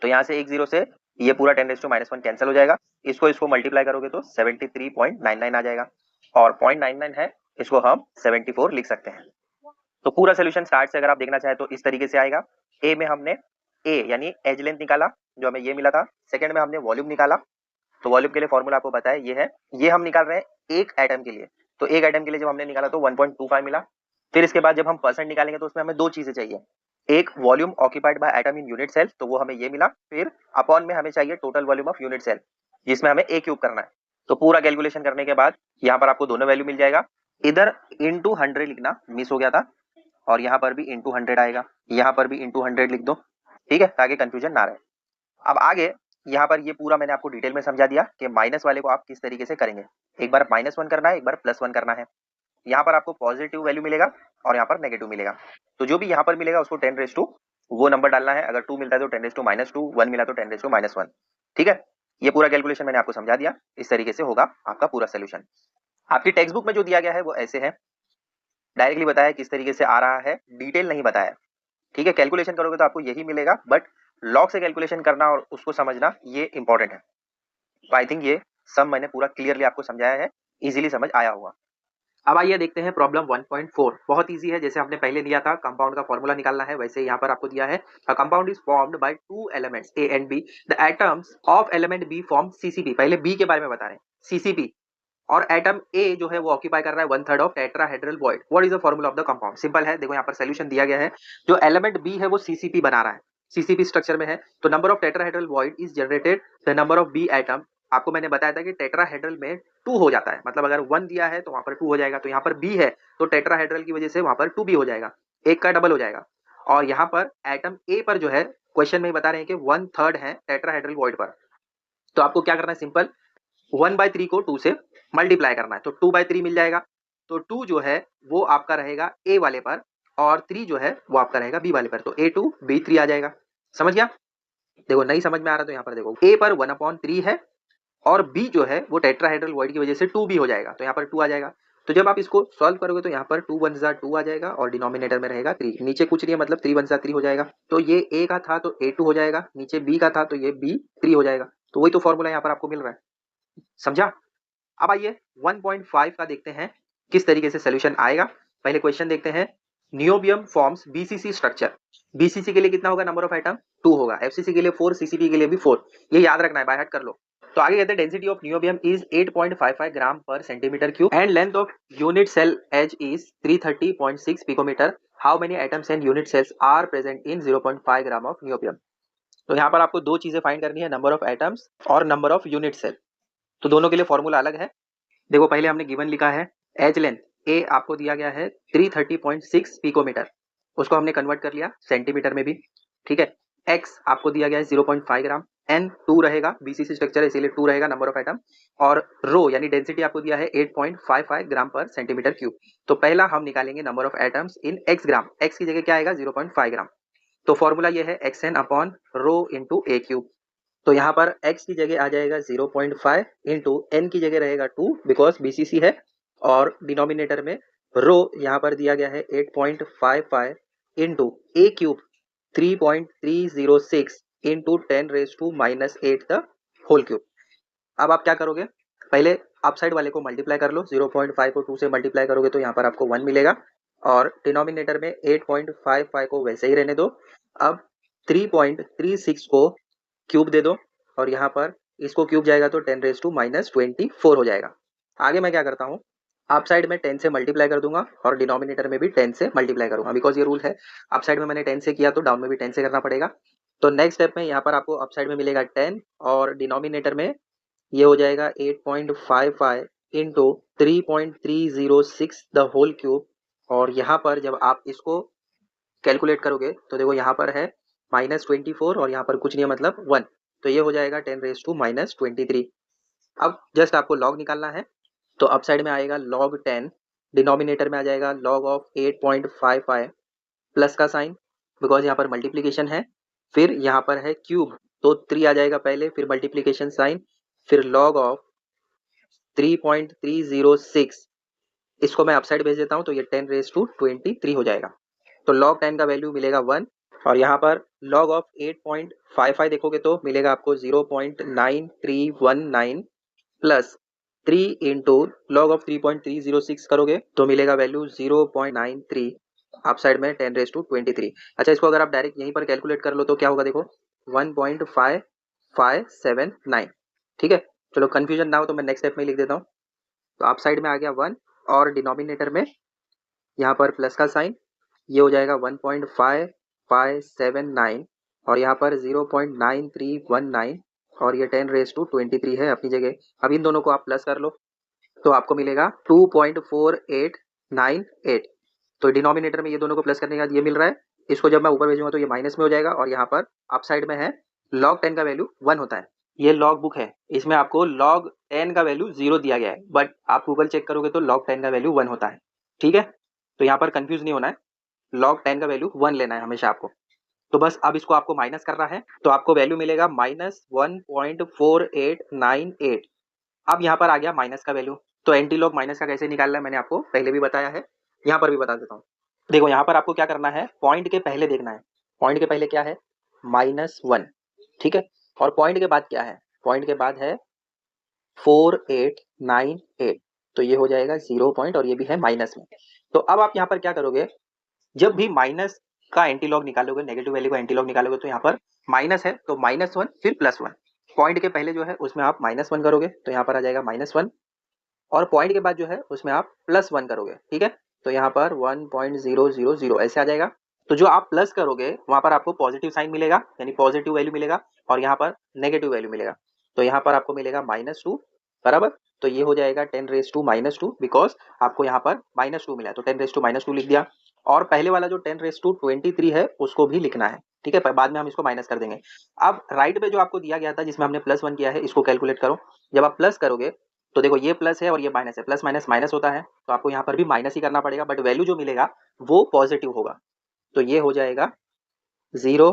तो यहाँ से एक 0 से ये पूरा 10⁻⁻1 कैंसिल हो जाएगा, इसको मल्टीप्लाई करोगे तो 73.99 आ जाएगा, और 0.99 है, इसको हम 74 लिख सकते हैं। तो पूरा सोल्यूशन स्टार्ट से अगर आप देखना चाहे तो इस तरीके से आएगा। ए में हमने ए यानी एज लेंथ निकाला, जो हमें ये मिला था। सेकंड में हमने वॉल्यूम निकाला, तो वॉल्यूम के लिए फॉर्मूला आपको पता है, ये है, ये हम निकाल रहे हैं एक एटम के लिए, तो एक एटम के लिए जब हमने निकाला तो 1.25 मिला। फिर इसके बाद जब हम परसेंट निकालेंगे तो उसमें हमें दो चीजें चाहिए, एक volume occupied by atom in unit cell, तो वो हमें ये मिला। फिर अपॉन में हमें चाहिए total volume of unit cell, जिसमें हमें ए क्यूब करना है। तो पूरा कैलकुलेशन करने के बाद यहाँ पर आपको दोनों वैल्यू मिल जाएगा। इधर इंटू 100 लिखना मिस हो गया था, और यहाँ पर भी इंटू 100 आएगा, यहाँ पर भी इंटू 100 लिख दो, ठीक है, ताकि कंफ्यूजन ना रहे। अब आगे यहाँ पर ये पूरा मैंने आपको डिटेल में समझा दिया कि माइनस वाले को आप किस तरीके से करेंगे। एक बार -1 करना है, एक बार +1 करना है। यहाँ पर आपको पॉजिटिव वैल्यू मिलेगा और यहाँ पर नेगेटिव मिलेगा। तो जो भी यहाँ पर मिलेगा उसको 10 रेज टू वो नंबर डालना है। अगर 2 मिलता है तो 10 रेज टू -2, 1 मिला तो 10 रेज टू -1। ठीक है, ये पूरा कैलकुलेशन मैंने आपको समझा दिया। इस तरीके से होगा आपका पूरा सोल्यूशन। आपकी टेक्स्ट बुक में जो दिया गया है वो ऐसे है, डायरेक्टली बताया किस तरीके से आ रहा है, डिटेल नहीं बताया। ठीक है, कैलकुलेशन करोगे तो आपको यही मिलेगा, बट लॉग से कैलकुलेशन करना और उसको समझना ये इंपॉर्टेंट है। तो आई थिंक ये सब मैंने पूरा क्लियरली आपको समझाया है, इजीली समझ आया होगा। अब आइए देखते हैं प्रॉब्लम 1.4। बहुत इजी है, जैसे हमने पहले दिया था कंपाउंड का फॉर्मूला निकालना है, वैसे यहाँ पर आपको दिया है a compound is formed by two elements A and B, the atoms of element B form CCP. पहले बी के बारे में बता रहे हैं, सीसीपी, और एटम ए जो है वो ऑक्यूपाई कर रहा है 1/3 of tetrahedral void. What is the formula of the compound? Simple है, देखो यहाँ पर सोल्यूशन दिया गया है। जो एलिमेंट बी है वो सीसीपी बना रहा है, सीसीपी स्ट्रक्चर में है, तो number of tetrahedral void is generated the number of B atom. आपको मैंने बताया था कि टेट्राहेड्रल में 2 हो जाता है, मतलब अगर 1 दिया है तो वहां पर 2 हो जाएगा, तो यहाँ पर बी है तो टेट्राहेड्रल की वजह से वहां पर 2 भी हो जाएगा, एक का डबल हो जाएगा। और यहाँ पर एटम ए पर जो है क्वेश्चन में बता रहे हैं कि 1/3 है टेट्राहेड्रल वॉइड पर। तो आपको क्या करना है, सिंपल 1/3 को 2 से मल्टीप्लाई करना है, तो 2/3 मिल जाएगा। तो 2 जो है वो आपका रहेगा ए वाले पर, और 3 जो है वो आपका रहेगा बी वाले पर, तो A2 B3 आ जाएगा। समझ गया? देखो नहीं समझ में आ रहा तो यहाँ पर देखो ए पर 1/3 है, और बी जो है वो टेट्राहेड्रल वॉइड की वजह से 2 भी हो जाएगा, तो यहाँ पर 2 आ जाएगा। तो जब आप इसको सॉल्व करोगे तो यहाँ पर 2 1 2 आ जाएगा, और डिनोमिनेटर में रहेगा 3, नीचे कुछ नहीं है, मतलब 3 1 3 हो जाएगा। तो ये ए का था तो A2 हो जाएगा, नीचे बी का था तो ये B3 हो जाएगा। तो वही तो फॉर्मूला यहाँ पर आपको मिल रहा है। समझा? अब आइए 1.5 का देखते हैं किस तरीके से सोल्यूशन आएगा। पहले क्वेश्चन देखते हैं। Niobium forms BCC structure. BCC के लिए कितना होगा नंबर ऑफ एटम? 2 होगा। एफसीसी के लिए 4, सीसीपी के लिए भी 4। ये याद रखना है, बाय हार्ट कर लो। तो आगे कहते हैं density of niobium is 8.55 gram per centimetre cube and length of unit cell edge is 330.6 picometre. How many atoms and unit cells are present in 0.5 gram of niobium? तो यहाँ पर आपको दो चीजें फाइंड करनी है, नंबर ऑफ एटम्स और number of unit cell. तो दोनों के लिए फॉर्मूला अलग है। देखो पहले हमने गिवन लिखा है एज लेंथ, ए आपको दिया गया है 330.6 पिकोमीटर, उसको हमने कन्वर्ट कर लिया सेंटीमीटर में भी। ठीक है, एक्स आपको दिया गया है 0.5 ग्राम, एन 2 रहेगा, बीसीसी स्ट्रक्चर है इसीलिए 2 रहेगा नंबर ऑफ एटम, और रो यानी डेंसिटी आपको दिया है 8.55 ग्राम पर सेंटीमीटर क्यूब। तो पहला हम निकालेंगे number of atoms in x gram, x की जगह क्या आएगा 0.5 ग्राम। तो फॉर्मूला ये है X N upon rho into ए क्यूब। तो यहाँ पर x की जगह आ जाएगा 0.5 इंटू एन की जगह रहेगा 2 बिकॉज बीसीसी है, और डिनोमिनेटर में रो यहाँ पर दिया गया है 8.55 into A cube 3.306 into 10⁻⁻8 the whole cube. अब आप क्या करोगे, पहले अप साइड वाले को मल्टीप्लाई कर लो, 0.5 को 2 से मल्टीप्लाई करोगे तो यहाँ पर आपको 1 मिलेगा, और डिनोमिनेटर में 8.55 को वैसे ही रहने दो। अब 3.36 को क्यूब दे दो, और यहाँ पर इसको क्यूब जाएगा तो 10⁻24 हो जाएगा। आगे मैं क्या करता हूँ, अप साइड में 10 से मल्टीप्लाई कर दूंगा, और डिनोमिनेटर में भी 10 से मल्टीप्लाई करूंगा, बिकॉज ये रूल है, अप साइड में मैंने 10 से किया तो डाउन में भी 10 से करना पड़ेगा। तो नेक्स्ट स्टेप में यहाँ पर आपको अप साइड में मिलेगा 10, और डिनोमिनेटर में ये हो जाएगा 8.55 इंटू 3.306 द होल क्यूब, और यहाँ पर जब आप इसको कैलकुलेट करोगे तो देखो यहाँ पर है -24, और यहाँ पर कुछ नहीं है मतलब 1, तो ये हो जाएगा 10⁻⁻23। अब जस्ट आपको लॉग निकालना है, तो अप साइड में आएगा log 10, डिनोमिनेटर में आ जाएगा log ऑफ 8.55, प्लस का साइन बिकॉज यहाँ पर मल्टीप्लीकेशन है, फिर यहाँ पर है क्यूब तो 3 आ जाएगा पहले, फिर मल्टीप्लीकेशन साइन, फिर log ऑफ 3.306, इसको मैं अपसाइड भेज देता हूँ तो ये 10⁻23 हो जाएगा। तो log 10 का वैल्यू मिलेगा 1, और यहाँ पर log ऑफ 8.55 देखोगे तो मिलेगा आपको 0.9319 प्लस 3 इंटू लॉग ऑफ 3.306 करोगे तो मिलेगा वैल्यू 0.93, आप साइड में 10⁻23। अच्छा, इसको अगर आप डायरेक्ट यहीं पर कैलकुलेट कर लो तो क्या होगा, देखो 1.5579। ठीक है, चलो कंफ्यूजन ना हो तो मैं नेक्स्ट स्टेप में लिख देता हूँ। तो आप साइड में आ गया 1, और डिनोमिनेटर में यहाँ पर प्लस का साइन, ये हो जाएगा 1.5 0.579 और यहाँ पर 0.9319 और ये 10⁻23 है अपनी जगह। अब इन दोनों को आप प्लस कर लो तो आपको मिलेगा 2.4898। तो डिनोमिनेटर में ये दोनों को प्लस करने के बाद ये मिल रहा है, इसको जब मैं ऊपर भेजूंगा तो ये माइनस में हो जाएगा और यहाँ पर अप साइड में है log 10 का वैल्यू 1 होता है। ये लॉग बुक है, इसमें आपको log 10 का वैल्यू 0 दिया गया है, बट आप गूगल चेक करोगे तो log 10 का वैल्यू 1 होता है। ठीक है, तो यहाँ पर कंफ्यूज नहीं होना है, log 10 का वैल्यू 1 लेना है हमेशा आपको। तो बस अब इसको आपको माइनस करना है तो आपको वैल्यू मिलेगा -1.4898। अब यहाँ पर आ गया माइनस का वैल्यू, तो एंटी लॉग माइनस का कैसे निकालना है मैंने आपको पहले भी बताया है, यहाँ पर भी बता देता हूँ। देखो यहाँ पर आपको क्या करना है, पॉइंट के पहले देखना है, पॉइंट के पहले क्या है -1, ठीक है, और पॉइंट के बाद क्या है, पॉइंट के बाद है 4898, तो ये हो जाएगा 0 पॉइंट और ये भी है माइनस में। तो अब आप यहाँ पर क्या करोगे, जब भी माइनस का एंटी लॉग निकालोगे, नेगेटिव वैल्यू का एंटी लॉग निकालोगे तो यहाँ पर माइनस है तो -1 फिर +1, पॉइंट के पहले जो है उसमें आप -1 करोगे तो यहाँ पर आ जाएगा -1 और पॉइंट के बाद जो है उसमें आप +1 करोगे, ठीक है, तो यहाँ पर 1.000 ऐसे आ जाएगा। तो जो आप प्लस करोगे वहां पर आपको पॉजिटिव साइन मिलेगा, यानी पॉजिटिव वैल्यू मिलेगा, और यहाँ पर नेगेटिव वैल्यू मिलेगा, तो यहाँ पर आपको मिलेगा -2 बराबर। तो ये हो जाएगा 10⁻², बिकॉज आपको यहाँ पर -2 मिला है तो 10⁻² लिख दिया। और पहले वाला जो 10⁻23 है उसको भी लिखना है, ठीक है, पर बाद में हम इसको माइनस कर देंगे। अब राइट पे जो आपको दिया गया था जिसमें हमने +1 किया है इसको कैलकुलेट करो। जब आप प्लस करोगे तो देखो ये प्लस है और ये माइनस है, प्लस माइनस माइनस होता है, तो आपको यहाँ पर भी माइनस ही करना पड़ेगा, बट वैल्यू जो मिलेगा वो पॉजिटिव होगा। तो ये हो जाएगा 0,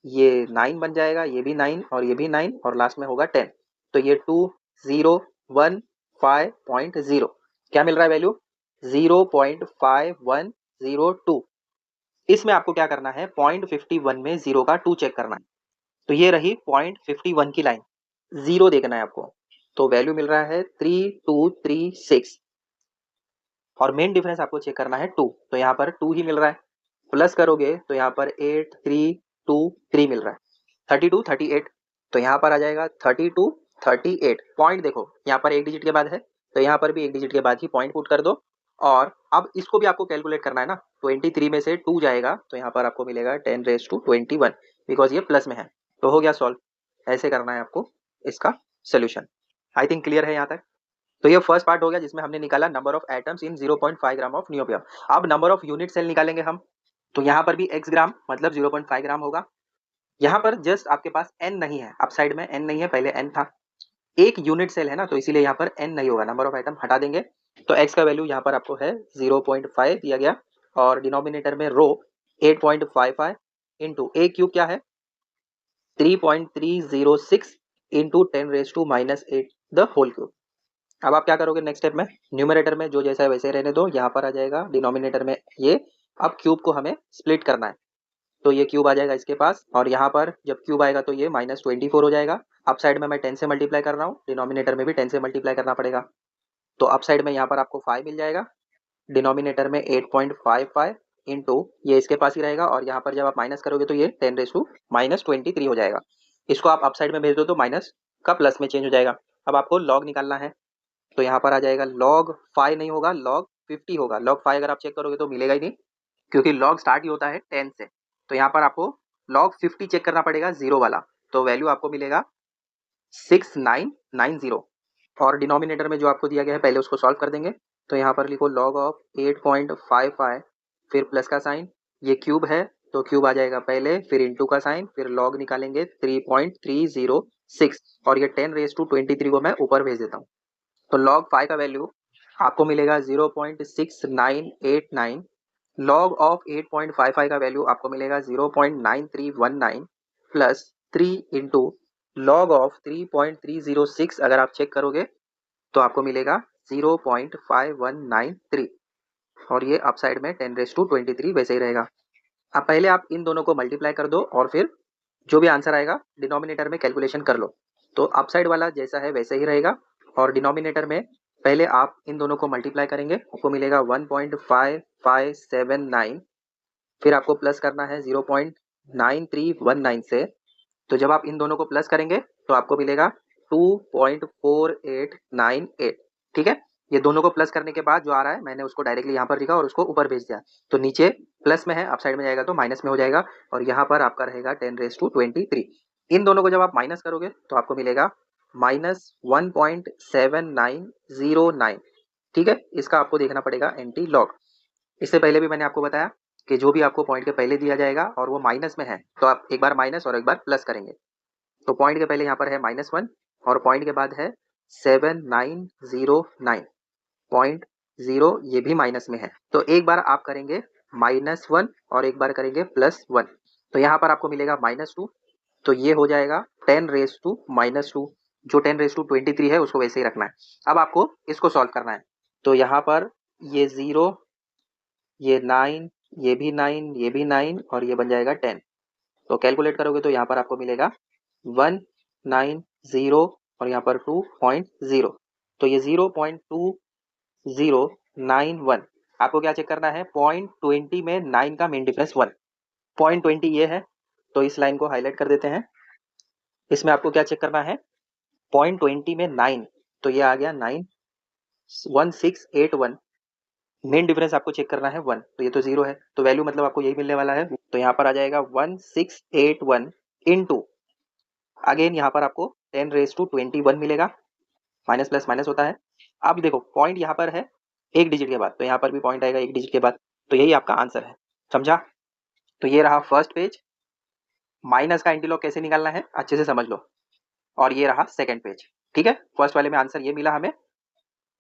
ये 9 बन जाएगा, ये भी 9 और ये भी 9 और लास्ट में होगा 10, तो ये 2015.0 क्या मिल रहा है वैल्यू 0.5102। इसमें आपको क्या करना है, 0.51 में 0 का 2 चेक करना है, तो ये रही 0.51 की लाइन, 0 देखना है आपको, तो वैल्यू मिल रहा है 3236 और मेन डिफरेंस आपको चेक करना है 2, तो यहाँ पर 2 ही मिल रहा है, प्लस करोगे तो यहाँ पर 8323 मिल रहा है, 3238, तो यहाँ पर आ जाएगा 3238 पॉइंट। देखो यहाँ पर एक डिजिट के बाद है तो यहाँ पर भी एक डिजिट के बाद ही पॉइंट पुट कर दो। और अब इसको भी आपको कैलकुलेट करना है ना, 23 में से 2 जाएगा तो यहाँ पर आपको मिलेगा 10⁻21 बिकॉज ये प्लस में है, तो हो गया सॉल्व। ऐसे करना है आपको इसका सोल्यूशन। आई थिंक क्लियर है यहाँ तक। तो ये फर्स्ट पार्ट हो गया जिसमें हमने निकाला number of atoms in 0.5 gram of niobium. अब नंबर ऑफ यूनिट सेल निकालेंगे हम, तो यहाँ पर भी x ग्राम मतलब 0.5 ग्राम होगा। यहाँ पर जस्ट आपके पास n नहीं है, अप साइड में n नहीं है, पहले n था, एक यूनिट सेल है ना तो इसीलिए यहाँ पर n नहीं होगा, नंबर ऑफ आइटम हटा देंगे। तो x का वैल्यू यहाँ पर आपको है 0.5 दिया गया और डिनोमिनेटर में रो 8.55 इंटू ए क्यूब क्या है 3.306 इंटू 10⁻⁻8 द होल क्यूब। अब आप क्या करोगे नेक्स्ट स्टेप में, न्यूमरेटर में जो जैसा है वैसे रहने दो, यहाँ पर आ जाएगा डिनोमिनेटर में ये। अब क्यूब को हमें स्प्लिट करना है, तो ये क्यूब आ जाएगा इसके पास और यहाँ पर जब क्यूब आएगा तो ये -24 हो जाएगा। अप साइड में मैं 10 से मल्टीप्लाई कर रहा हूँ, डिनोमिनेटर में भी 10 से मल्टीप्लाई करना पड़ेगा, तो अप साइड में यहाँ पर आपको 5 मिल जाएगा, डिनोमिनेटर में 8.55 इंटू ये इसके पास ही रहेगा और यहाँ पर जब आप माइनस करोगे तो ये 10⁻23 हो जाएगा। इसको आप अप साइड में भेज दो तो माइनस का प्लस में चेंज हो जाएगा। अब आपको लॉग निकालना है, तो यहाँ पर आ जाएगा log 5 नहीं होगा, log 50 होगा। log 5 अगर आप चेक करोगे तो मिलेगा ही नहीं, क्योंकि log स्टार्ट ही होता है 10 से, तो यहाँ पर आपको log 50 चेक करना पड़ेगा, जीरो वाला, तो वैल्यू आपको मिलेगा 6990 और डिनोमिनेटर में जो आपको दिया गया है पहले उसको सॉल्व कर देंगे। तो यहाँ पर लिखो log ऑफ 8.55 फिर प्लस का साइन, ये क्यूब है तो क्यूब आ जाएगा पहले, फिर इंटू का साइन, फिर log निकालेंगे 3.306 और ये 10⁻23 को मैं ऊपर भेज देता हूँ। तो log 5 का वैल्यू आपको मिलेगा 0.6989, log ऑफ 8.55 का वैल्यू आपको मिलेगा 0.9319 प्लस 3 इंटू लॉग ऑफ 3.306 अगर आप चेक करोगे तो आपको मिलेगा 0.5193 और ये अप साइड में 10⁻23 वैसे ही रहेगा। अब पहले आप इन दोनों को मल्टीप्लाई कर दो और फिर जो भी आंसर आएगा डिनोमिनेटर में कैलकुलेशन कर लो। तो अप साइड वाला जैसा है वैसे ही रहेगा और डिनोमिनेटर में पहले आप इन दोनों को मल्टीप्लाई करेंगे, आपको मिलेगा 1.5579, फिर आपको प्लस करना है 0.9319 से, तो जब आप इन दोनों को प्लस करेंगे तो आपको मिलेगा 2.4898, ठीक है। ये दोनों को प्लस करने के बाद जो आ रहा है मैंने उसको डायरेक्टली यहाँ पर लिखा और उसको ऊपर भेज दिया। तो नीचे प्लस में है, अप साइड में जाएगा तो माइनस में हो जाएगा और यहाँ पर आपका रहेगा 10⁻23। इन दोनों को जब आप माइनस करोगे तो आपको मिलेगा -1.7909। ठीक है, इसका आपको देखना पड़ेगा एंटी लॉग। इससे पहले भी मैंने आपको बताया कि जो भी आपको पॉइंट के पहले दिया जाएगा और वो माइनस में है तो आप एक बार माइनस और एक बार प्लस करेंगे। तो पॉइंट के पहले यहाँ पर है -1 और पॉइंट के बाद है 7909.0, ये भी माइनस में है। तो एक बार आप करेंगे -1 और एक बार करेंगे +1, तो यहाँ पर आपको मिलेगा -2। तो ये हो जाएगा 10⁻²। जो 10⁻23 है उसको वैसे ही रखना है। अब आपको इसको सॉल्व करना है। तो यहाँ पर ये 0, ये 9, ये भी 9, ये भी 9 और ये बन जाएगा 10। तो कैलकुलेट करोगे तो यहाँ पर आपको मिलेगा 190 और यहाँ पर 2.0। तो ये 0.2091। आपको क्या चेक करना है, 0.20 में 9 का मेन डिफरेंस 1, 0.20 ये है। तो इस लाइन को हाईलाइट कर देते हैं। इसमें आपको क्या चेक करना है, 0.20 में 9, तो ये आ गया 91681। मेन डिफरेंस आपको चेक करना है 1, तो ये तो 0 है, तो वैल्यू मतलब आपको यही मिलने वाला है। तो यहाँ पर आ जाएगा 1681 इंटू, अगेन यहाँ पर आपको 10⁻21 मिलेगा। माइनस प्लस माइनस होता है। अब देखो पॉइंट यहाँ पर है एक डिजिट के बाद, तो यहाँ पर भी पॉइंट आएगा एक डिजिट के बाद। तो यही आपका आंसर है, समझा। तो ये रहा फर्स्ट पेज। माइनस का एंटीलॉग कैसे निकालना है अच्छे से समझ लो। और ये रहा सेकंड पेज। ठीक है, फर्स्ट वाले में आंसर ये मिला हमें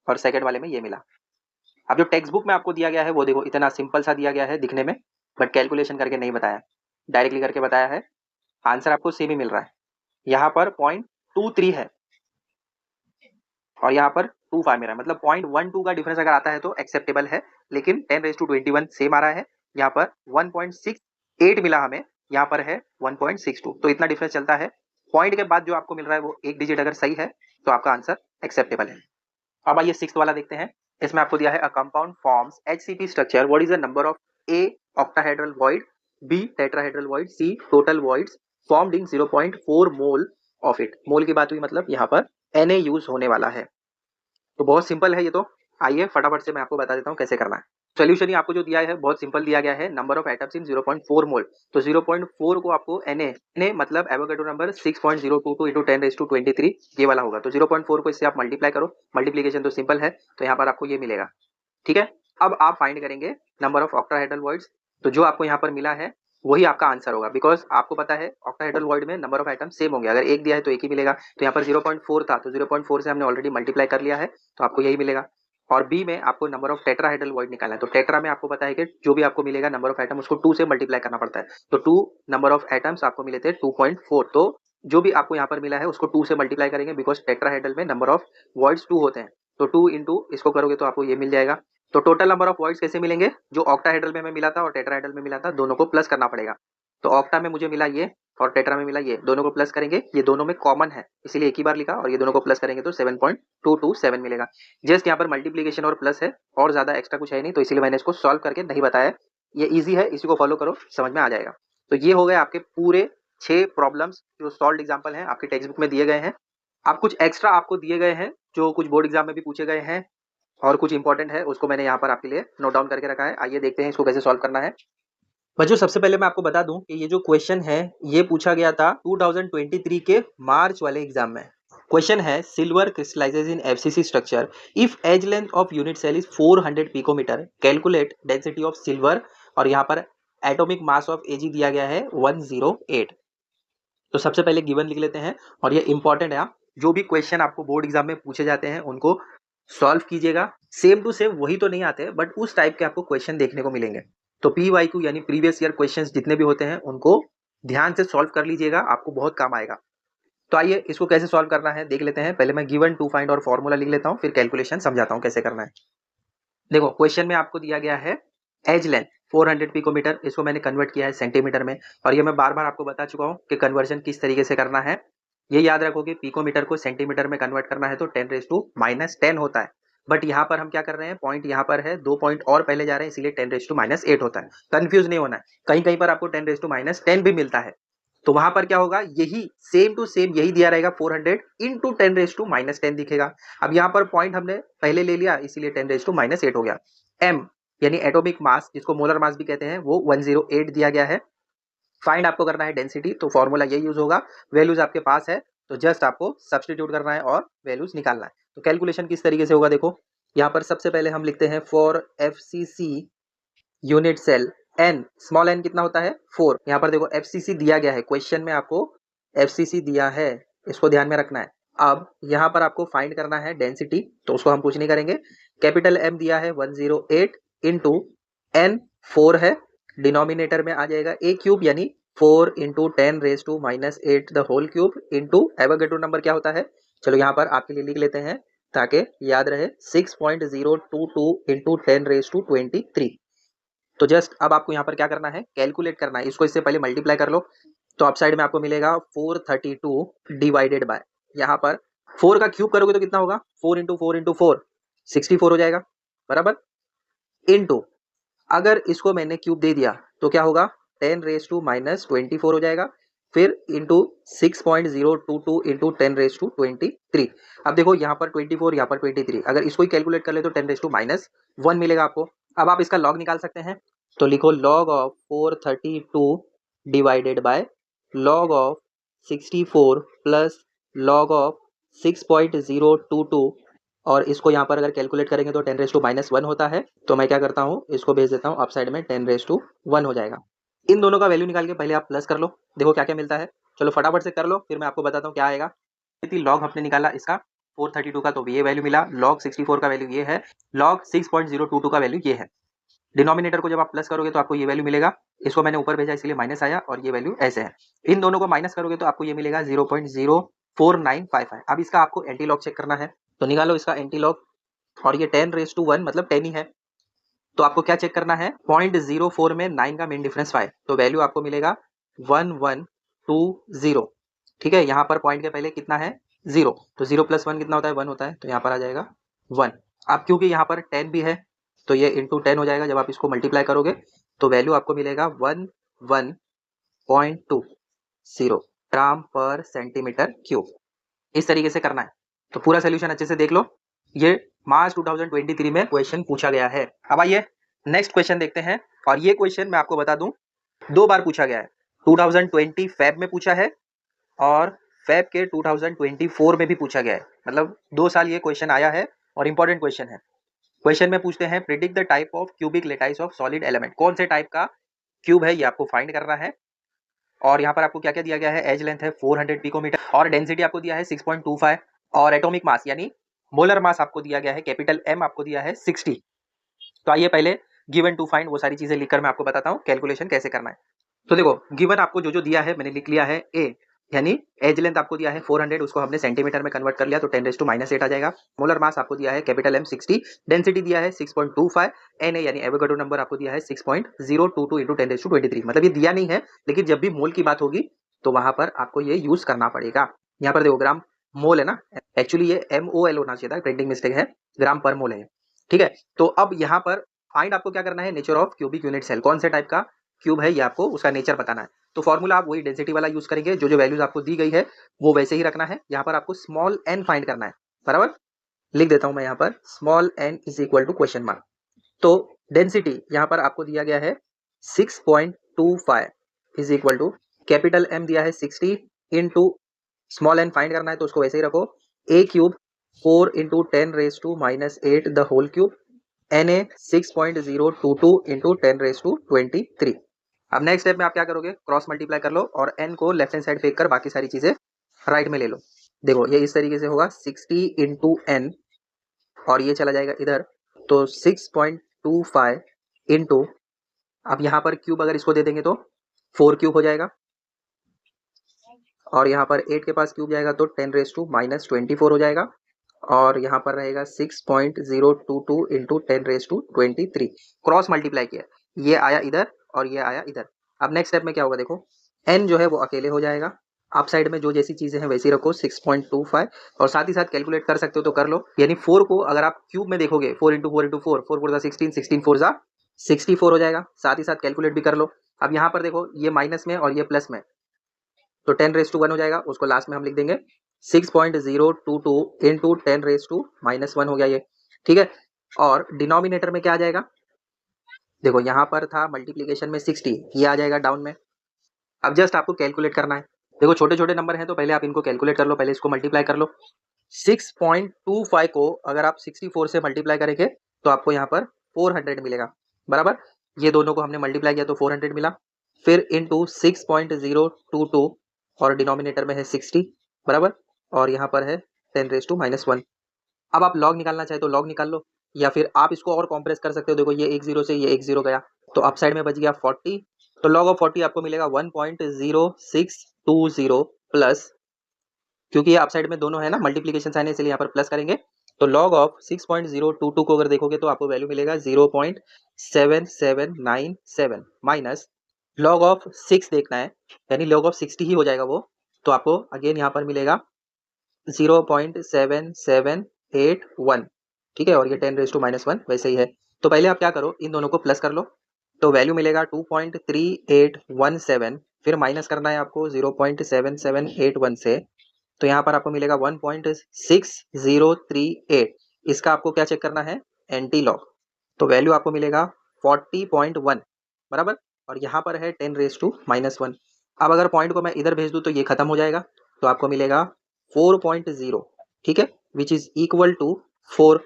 और सेकंड वाले में ये मिला। अब जो टेक्स्ट बुक में आपको दिया गया है वो देखो इतना सिंपल सा दिया गया है दिखने में, बट कैलकुलेशन करके नहीं बताया, डायरेक्टली करके बताया है। आंसर आपको सेम ही मिल रहा है। यहाँ पर 0.23 है और यहाँ पर 25 मेरा, मतलब 0.12 का डिफरेंस अगर आता है तो एक्सेप्टेबल है, लेकिन 10⁻21 सेम आ रहा है। यहाँ पर 1.68 मिला हमें, यहाँ पर है 1.62, तो इतना डिफरेंस चलता है। पॉइंट के बाद जो आपको मिल रहा है वो एक डिजिट अगर सही है तो आपका आंसर एक्सेप्टेबल है। अब आइए सिक्स्थ वाला देखते हैं। इसमें आपको दिया है a compound forms HCP structure, what is the number of A octahedral void, B tetrahedral void, C total voids formed in 0.4 mole of it. Mole की बात हुई, मतलब यहाँ पर Na यूज होने वाला है। तो बहुत सिंपल है ये तो। आइए फटाफट से मैं आपको बता देता हूँ कैसे करना है। सोल्यूशन ही आपको जो दिया है बहुत सिंपल दिया गया है, नंबर ऑफ एटम्स इन 0.4 मोल। तो 0.4 को आपको Na मतलब एवोगाड्रो नंबर 6.022 इंटू 10⁻23 ये वाला होगा। तो 0.4 को इससे आप मल्टीप्लाई करो, मल्टीप्लीकेशन तो सिंपल है, तो यहाँ पर आपको ये मिलेगा। ठीक है, अब आप फाइंड करेंगे नंबर ऑफ ऑक्टाहेड्रल वॉइड्स। तो जो आपको यहाँ पर मिला है वही आपका आंसर होगा, बिकॉज आपको पता है ऑक्टाहेड्रल वॉइड में नंबर ऑफ एटम सेम होंगे। अगर एक दिया है तो एक ही मिलेगा। तो यहाँ पर 0.4 था तो 0.4 से हमने ऑलरेडी मल्टीप्लाई कर लिया है, तो आपको यही मिलेगा। और बी में आपको नंबर ऑफ टेट्राहेड्रल वॉइड निकालना है। तो टेट्रा में आपको पता है कि जो भी आपको मिलेगा नंबर ऑफ एटम उसको 2 से मल्टीप्लाई करना पड़ता है। तो 2 नंबर ऑफ एटम्स आपको मिले थे 2.4, तो जो भी आपको यहाँ पर मिला है उसको 2 से मल्टीप्लाई करेंगे, बिकॉज टेट्राहेड्रल में नंबर ऑफ वॉइड्स 2 होते हैं। तो 2 इंटू इसको करोगे तो आपको ये मिल जाएगा। तो टोटल नंबर ऑफ वॉइड्स कैसे मिलेंगे, जो ऑक्टाहेड्रल में हमें मिला था और टेट्राहेड्रल में मिला था दोनों को प्लस करना पड़ेगा। तो ऑक्टा में मुझे मिला ये और टेट्रा में मिला ये, दोनों को प्लस करेंगे, ये दोनों में कॉमन है इसीलिए एक ही बार लिखा, और ये दोनों को प्लस करेंगे तो 7.227 मिलेगा। जस्ट यहाँ पर मल्टीप्लीकेशन और प्लस है और ज्यादा एक्स्ट्रा कुछ है नहीं, तो इसीलिए मैंने इसको सॉल्व करके नहीं बताया। ये ईजी है, इसी को फॉलो करो, समझ में आ जाएगा। तो ये हो गए आपके पूरे 6 प्रॉब्लम्स जो सॉल्व एग्जाम्पल हैं आपके टेक्स्ट बुक में दिए गए हैं। आप कुछ एक्स्ट्रा आपको दिए गए हैं जो कुछ बोर्ड एग्जाम में भी पूछे गए हैं और कुछ इंपॉर्टेंट है, उसको मैंने यहाँ पर आपके लिए नोट डाउन करके रखा है। आइए देखते हैं इसको कैसे सॉल्व करना है। बच्चों सबसे पहले मैं आपको बता दूं कि ये जो क्वेश्चन है ये पूछा गया था 2023 के मार्च वाले एग्जाम में। क्वेश्चन है silver crystallises in FCC structure if edge length of unit cell is 400 picometre, calculate density of silver, और यहाँ पर एटॉमिक मास ऑफ Ag दिया गया है 108। तो सबसे पहले गिवन लिख लेते हैं, और ये इंपॉर्टेंट है। आप जो भी क्वेश्चन आपको बोर्ड एग्जाम में पूछे जाते हैं उनको सॉल्व कीजिएगा। सेम टू सेम वही तो नहीं आते, बट उस टाइप के आपको क्वेश्चन देखने को मिलेंगे। तो PYQ यानी प्रीवियस ईयर क्वेश्चंस जितने भी होते हैं उनको ध्यान से सॉल्व कर लीजिएगा, आपको बहुत काम आएगा। तो आइए इसको कैसे सॉल्व करना है देख लेते हैं। पहले मैं गिवन टू फाइंड और फॉर्मूला लिख लेता हूँ, फिर कैलकुलेशन समझाता हूँ कैसे करना है। देखो क्वेश्चन में आपको दिया गया है एज लेंथ 400 पिकोमीटर, इसको मैंने कन्वर्ट किया है सेंटीमीटर में, और ये मैं बार बार आपको बता चुका हूँ कि कन्वर्जन किस तरीके से करना है। ये याद रखो कि पिकोमीटर को सेंटीमीटर में कन्वर्ट करना है तो 10⁻⁻10 होता है, बट यहाँ पर हम क्या कर रहे हैं, पॉइंट यहाँ पर है, 2 पॉइंट और पहले जा रहे हैं, इसीलिए 10⁻8 होता है। कंफ्यूज नहीं होना है, कहीं कहीं पर आपको 10⁻10 भी मिलता है, तो वहां पर क्या होगा, यही सेम टू सेम यही दिया रहेगा 400 इंटू 10⁻⁻10 दिखेगा। अब यहाँ पर पॉइंट हमने पहले ले लिया इसीलिए 10⁻8 हो गया। एम यानी एटॉमिक मास जिसको मोलर मास भी कहते हैं वो 108 दिया गया है। फाइंड आपको करना है डेंसिटी, तो फॉर्मूला यही यूज होगा, वैल्यूज आपके पास है तो जस्ट आपको सब्सटीट्यूट करना है और वैल्यूज निकालना है। तो कैलकुलेशन किस तरीके से होगा देखो, यहाँ पर सबसे पहले हम लिखते हैं for FCC unit cell n, small n कितना होता है 4। यहाँ पर देखो FCC दिया गया है, क्वेश्चन में आपको FCC दिया है, इसको ध्यान में रखना है। अब यहाँ पर आपको फाइंड करना है डेंसिटी, तो उसको हम कुछ नहीं करेंगे, कैपिटल M दिया है 108 इंटू n 4 है, डिनोमिनेटर में आ जाएगा a क्यूब यानी 4 into 10⁻⁻8 the whole cube into Avogadro number क्या होता है, चलो यहाँ पर आपके लिए लिख लेते हैं ताकि याद रहे, 6.022 इंटू 10⁻23। तो जस्ट अब आपको यहाँ पर क्या करना है, कैलकुलेट करना है, इसको इससे पहले मल्टीप्लाई कर लो, तो अप साइड में आपको मिलेगा 432 डिवाइडेड बाय, यहाँ पर 4 का क्यूब करोगे तो कितना होगा, 4 इंटू 4 इंटू 4 64 हो जाएगा बराबर, इंटू अगर इसको मैंने क्यूब दे दिया तो क्या होगा 10⁻24 हो जाएगा, फिर इंटू 6.022 इंटू 10⁻23। अब देखो यहाँ पर 24 यहाँ पर 23, अगर इसको ही कैलकुलेट कर ले तो 10⁻1 मिलेगा आपको। अब आप इसका लॉग निकाल सकते हैं, तो लिखो log of 432 divided by log of 64 plus log of 6.022, और इसको यहाँ पर अगर कैलकुलेट करेंगे तो 10⁻1 होता है, तो मैं क्या करता हूँ इसको भेज देता हूँ अप साइड में, 10⁻1 हो जाएगा। इन दोनों का वैल्यू निकाल के पहले आप प्लस कर लो, देखो क्या क्या मिलता है, चलो फटाफट से कर लो फिर मैं आपको बताता हूँ क्या आएगा। लॉग हमने निकाला इसका 432 का, तो ये वैल्यू मिला, लॉग 64 का वैल्यू ये है, लॉग 6.022 का वैल्यू ये है। डिनोमिनेटर को जब आप प्लस करोगे तो आपको ये वैल्यू मिलेगा, इसको मैंने ऊपर भेजा इसलिए माइनस आया, और ये वैल्यू ऐसे है। इन दोनों को माइनस करोगे तो आपको ये मिलेगा 0.04955। अब इसका आपको एंटी लॉग चेक करना है, तो निकालो इसका एंटी लॉग, और ये 10⁻1 मतलब 10 ही है, तो आपको क्या चेक करना है, 0.04 में 9 का मेन डिफरेंस 5, तो वैल्यू आपको मिलेगा 1120। ठीक है, यहाँ पर पॉइंट के पहले कितना है 0, तो 0 प्लस 1 कितना होता है 1 होता है, तो यहाँ पर आ जाएगा 1। अब क्योंकि यहाँ पर 10 भी है तो ये इंटू 10 हो जाएगा, जब आप इसको मल्टीप्लाई करोगे तो वैल्यू आपको मिलेगा 11.20 ग्राम पर सेंटीमीटर क्यूब। इस तरीके से करना है, तो पूरा सोल्यूशन अच्छे से देख लो, ये मार्च 2023 में क्वेश्चन पूछा गया है। अब आइए नेक्स्ट क्वेश्चन देखते हैं, और ये क्वेश्चन मैं आपको बता दूं 2 बार पूछा गया है, 2020 फेब में पूछा है और फेब के 2024 में भी पूछा गया है, मतलब 2 साल ये क्वेश्चन आया है और इंपॉर्टेंट क्वेश्चन है। क्वेश्चन में पूछते हैं predict the type of cubic lattice of solid element, कौन से टाइप का क्यूब है ये आपको फाइंड करना है, और यहाँ पर आपको क्या क्या दिया गया है, एज लेंथ है 400 पिकोमीटर, और डेंसिटी आपको दिया है 6.25, और एटॉमिक मास यानी मोलर मास आपको दिया गया है, कैपिटल M आपको दिया है 60। तो आइए पहले गिवन टू फाइंड वो सारी चीजें लिखकर मैं आपको बताता हूँ कैलकुलेशन कैसे करना है। तो देखो गिवन आपको जो जो दिया है मैंने लिख लिया है, ए यानी एज लेंथ आपको दिया है 400, उसको हमने सेंटीमीटर में कन्वर्ट कर लिया तो 10⁻8 आ जाएगा। मोलर मास आपको दिया है कैपिटल M 60, डेंसिटी दिया है 6.25, Na यानी एवोगैड्रो नंबर आपको दिया है 6.022 इंटू 10⁻23, मतलब ये दिया नहीं है लेकिन जब भी मोल की बात होगी तो वहां पर आपको ये यूज करना पड़ेगा। यहाँ पर देखो ग्राम मोल है ना, एक्चुअली ये MOL होना चाहिए था, प्रिंटिंग मिस्टेक है, ग्राम पर मोल है। ठीक है, तो अब यहाँ पर फाइंड आपको क्या करना है, nature of cubic unit cell, कौन से टाइप का क्यूब है ये आपको उसका नेचर बताना है। तो फॉर्मूला आप वही डेंसिटी वाला यूज करेंगे, जो जो वैल्यूज आपको दी गई है वो वैसे ही रखना है। यहाँ पर आपको स्मॉल n फाइंड करना है, बराबर लिख देता हूं मैं यहाँ पर small n is equal to question mark. तो डेंसिटी यहाँ पर आपको दिया गया है 6.25 is equal to capital M दिया है 60 इंटू स्मॉल n फाइंड करना है तो उसको वैसे ही रखो, a cube 4 into 10⁻⁻8 the whole cube, Na 6.022 into 10⁻23। अब नेक्स्ट स्टेप में आप क्या करोगे, क्रॉस मल्टीप्लाई कर लो और n को लेफ्ट हैंड साइड फेंक कर बाकी सारी चीजें राइट में ले लो। देखो ये इस तरीके से होगा 60 इंटू n, और ये चला जाएगा इधर, तो 6.25 इंटू, अब यहाँ पर क्यूब अगर इसको दे देंगे तो 4 क्यूब हो जाएगा, और यहाँ पर 8 के पास क्यूब जाएगा तो 10⁻24 हो जाएगा, और यहाँ पर रहेगा 6.022 इंटू 10⁻23। क्रॉस मल्टीप्लाई किया, ये आया इधर और ये आया इधर। अब नेक्स्ट स्टेप में क्या होगा, देखो n जो है वो अकेले हो जाएगा, आप साइड में जो जैसी चीजें हैं वैसी रखो 6.25, और साथ ही साथ कैलकुलेट कर सकते हो तो कर लो, यानी 4 को अगर आप क्यूब में देखोगे 4 इंटू 4 इंटू 4, 4 4 16, 16 4 64 हो जाएगा, साथ ही साथ कैलकुलेट भी कर लो। अब यहाँ पर देखो ये माइनस में और ये प्लस में, तो 10⁻1 हो जाएगा, उसको लास्ट में हम लिख देंगे 6.022 इंटू 10⁻⁻1 हो गया ये, ठीक है। और डिनोमिनेटर में क्या आ जाएगा, देखो यहाँ पर था मल्टीप्लीकेशन में 60, ये आ जाएगा डाउन में। अब जस्ट आपको कैलकुलेट करना है, देखो छोटे छोटे नंबर हैं तो पहले आप इनको कैलकुलेट कर लो, पहले इसको मल्टीप्लाई कर लो। 6.25 को अगर आप 64 से मल्टीप्लाई करेंगे तो आपको यहाँ पर 400 मिलेगा, बराबर। ये दोनों को हमने मल्टीप्लाई किया तो 400 मिला, फिर इंटू 6.022 और डिनोमिनेटर में है 60, बराबर, और यहाँ पर है 10⁻⁻1। अब आप लॉग निकालना चाहे तो लॉग निकाल लो, या फिर आप इसको और कॉम्प्रेस कर सकते हो, देखो ये एक जीरो से ये एक जीरो गया तो अप साइड में बच गया 40, तो लॉग ऑफ 40 आपको मिलेगा 1.0620 प्लस, क्योंकि ये अप साइड में दोनों है ना, मल्टीप्लीकेशन साइन है इसलिए यहाँ पर प्लस करेंगे, तो लॉग ऑफ 6.022 को अगर देखोगे तो आपको वैल्यू मिलेगा 0.7797 माइनस लॉग ऑफ 6 देखना है, यानी लॉग ऑफ 60 ही हो जाएगा वो, तो आपको अगेन यहाँ पर मिलेगा 0.7781, ठीक है, और ये 10⁻⁻1 वैसे ही है। तो पहले आप क्या करो, इन दोनों को प्लस कर लो, तो वैल्यू मिलेगा 2.3817, फिर माइनस करना है आपको 0.7781 से, तो यहाँ पर आपको मिलेगा 1.6038, इसका आपको क्या चेक करना है, एंटी लॉग, तो वैल्यू आपको मिलेगा 40.1, बराबर, और यहाँ पर है 10⁻⁻1। अब अगर पॉइंट को मैं इधर भेज दूँ तो ये खत्म हो जाएगा, तो आपको मिलेगा 4.0, ठीक है, विच इज इक्वल टू 4।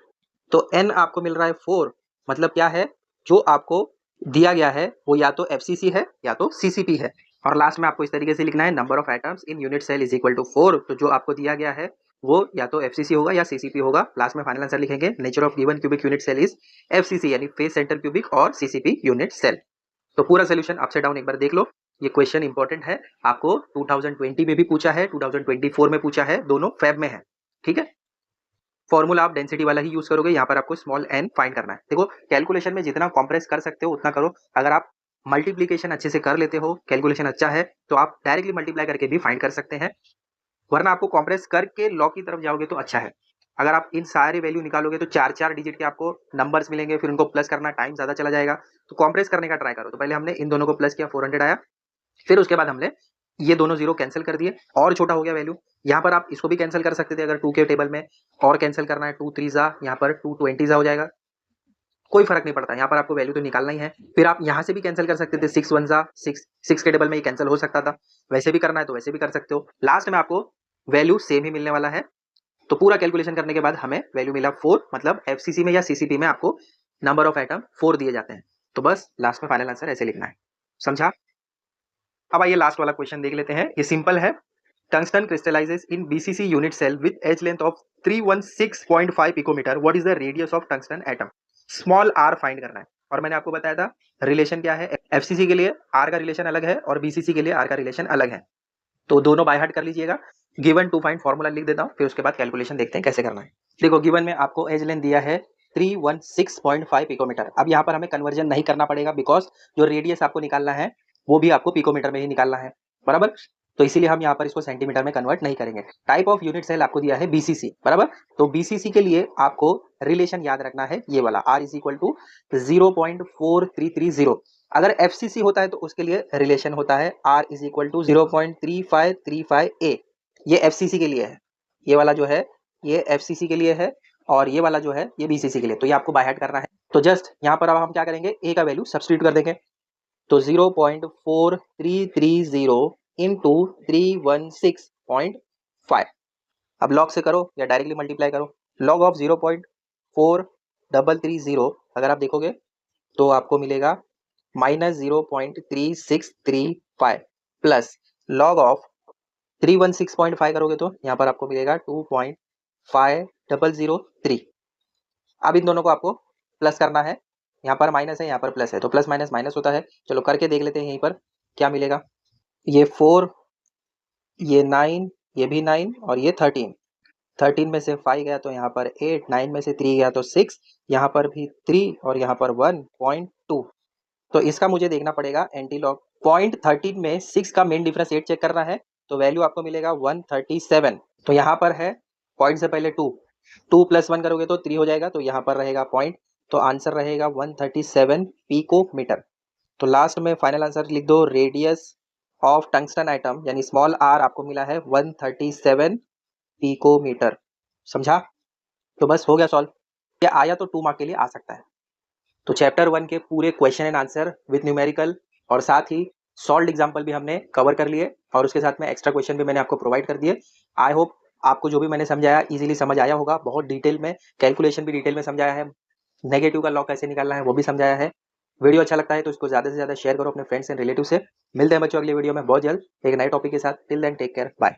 तो n आपको मिल रहा है 4, मतलब क्या है, जो आपको दिया गया है वो या तो FCC है या तो CCP है, और लास्ट में आपको इस तरीके से लिखना है, number of atoms in unit cell is equal to 4, तो जो आपको दिया गया है वो या तो FCC होगा या CCP होगा। लास्ट में फाइनल आंसर लिखेंगे, nature of given cubic unit cell is FCC यानी फेस सेंटर क्यूबिक और CCP यूनिट सेल। तो पूरा सोल्यूशन अपसाइड डाउन एक बार देख लो, ये क्वेश्चन इंपॉर्टेंट है, आपको 2020 में भी पूछा है, 2024 में पूछा है, दोनों फेब में है, ठीक है। फॉर्मूला आप डेंसिटी वाला ही यूज करोगे, यहाँ पर आपको स्मॉल n फाइंड करना है। देखो कैलकुलेशन में जितना कॉम्प्रेस कर सकते हो उतना करो, अगर आप मल्टीप्लीकेशन अच्छे से कर लेते हो, कैलकुलेशन अच्छा है, तो आप डायरेक्टली मल्टीप्लाई करके भी फाइंड कर सकते हैं, वरना आपको कॉम्प्रेस करके लॉग की तरफ जाओगे तो अच्छा है। अगर आप इन सारे वैल्यू निकालोगे तो 4 डिजिट के आपको नंबर्स मिलेंगे, फिर उनको प्लस करना टाइम ज्यादा चला जाएगा, तो कॉम्प्रेस करने का ट्राई करो। तो पहले हमने इन दोनों को प्लस किया, 400 आया, फिर उसके बाद हमने ये दोनों जीरो कैंसिल कर दिए और छोटा हो गया वैल्यू, यहाँ पर आप इसको भी कैंसिल कर सकते थे अगर 2 के टेबल में, और कैंसिल करना है 2 3 जा, यहाँ पर 2 20 जा हो जाएगा, कोई फर्क नहीं पड़ता, यहाँ पर आपको वैल्यू तो निकालना ही है। फिर आप यहाँ से भी कैंसिल कर सकते थे, 6 1 जा 6, 6 के टेबल में ही कैंसिल हो सकता था, वैसे भी करना है तो वैसे भी कर सकते हो, लास्ट में आपको वैल्यू सेम ही मिलने वाला है। तो पूरा कैलकुलेशन करने के बाद हमें वैल्यू मिला 4, मतलब FCC में या CCP में आपको नंबर ऑफ एटम 4 दिए जाते हैं, तो बस लास्ट में फाइनल आंसर ऐसे लिखना है, समझा। अब आइए लास्ट वाला क्वेश्चन देख लेते हैं, ये सिंपल है। Tungsten crystallizes in BCC unit cell with edge length of 316.5 picometre, what is the radius of tungsten atom, small r find करना है। और मैंने आपको बताया था रिलेशन क्या है, FCC के लिए r का रिलेशन अलग है और BCC के लिए r का रिलेशन अलग है, तो दोनों बाय हार्ट कर लीजिएगा। गिवन टू फाइंड फॉर्मूला लिख देता हूँ, फिर उसके बाद कैलकुलेशन देखते हैं कैसे करना है। देखो गिवन में आपको एज लेंथ दिया है 316.5 पिकोमीटर, अब यहाँ पर हमें कन्वर्जन नहीं करना पड़ेगा, बिकॉज जो रेडियस आपको निकालना है वो भी आपको पिकोमीटर में ही निकालना है, बराबर, तो इसीलिए हम यहाँ पर इसको सेंटीमीटर में कन्वर्ट नहीं करेंगे। टाइप ऑफ यूनिट सेल आपको दिया है BCC, बराबर, तो BCC के लिए आपको रिलेशन याद रखना है ये वाला, R इज इक्वल टू 0.4330। अगर FCC होता है तो उसके लिए रिलेशन होता है R is equal to 0.3535A, ये FCC के लिए है, ये वाला जो है ये FCC के लिए है, और ये वाला जो है ये BCC के लिए, तो ये आपको बाय हार्ट करना है। तो जस्ट यहाँ पर अब हम क्या करेंगे, A का वैल्यू सब्स्टिट्यूट कर देंगे, तो 0.4330 इंटू 316.5, अब लॉग से करो या डायरेक्टली मल्टीप्लाई करो, लॉग ऑफ 0.4330 अगर आप देखोगे तो आपको मिलेगा माइनस 0.3635 प्लस लॉग ऑफ 316.5 करोगे तो यहाँ पर आपको मिलेगा 2.5003। अब इन दोनों को आपको प्लस करना है, यहाँ पर माइनस है यहाँ पर प्लस है, तो प्लस माइनस माइनस होता है, चलो करके देख लेते हैं यहीं पर क्या मिलेगा, ये 4, ये 9, ये भी 9 और ये 13, 13 में से 5 गया तो यहाँ पर 8, 9 में से 3 गया तो 6, यहाँ पर भी 3 और यहाँ पर 1.2, तो इसका मुझे देखना पड़ेगा एंटी लॉग। पॉइंट 13 में 6 का मेन डिफरेंस 8 चेक करना है, तो वैल्यू आपको मिलेगा 137, तो यहाँ पर है पॉइंट से पहले 2, 2 + 1 करोगे तो 3 हो जाएगा, तो यहाँ पर रहेगा पॉइंट, तो आंसर रहेगा 137 पिकोमीटर। तो लास्ट में फाइनल आंसर लिख दो, रेडियस ऑफ टंगस्टन आइटम यानी स्मॉल आर आपको मिला है 137 पिकोमीटर। समझा? तो बस हो गया सॉल्व। ये आया तो 2 मार्क के लिए आ सकता है। तो चैप्टर 1 के पूरे question and answer with numerical और साथ ही सॉल्व्ड एग्जांपल भी हमने कवर कर लिए और उसके साथ में एक्स्ट्रा क्वेश्चन भी मैंने आपको प्रोवाइड कर दिए। आई होप आपको जो भी मैंने समझाया इजीली समझ आया होगा। बहुत डिटेल में कैलकुलेशन भी डिटेल में समझाया है, नेगेटिव का लॉ कैसे निकालना है वो भी समझाया है। वीडियो अच्छा लगता है तो इसको ज़्यादा से ज़्यादा शेयर करो अपने फ्रेंड्स एंड रिलेटिव से। मिलते हैं बच्चों अगले वीडियो में बहुत जल्द एक नए टॉपिक के साथ। Till then take care, bye.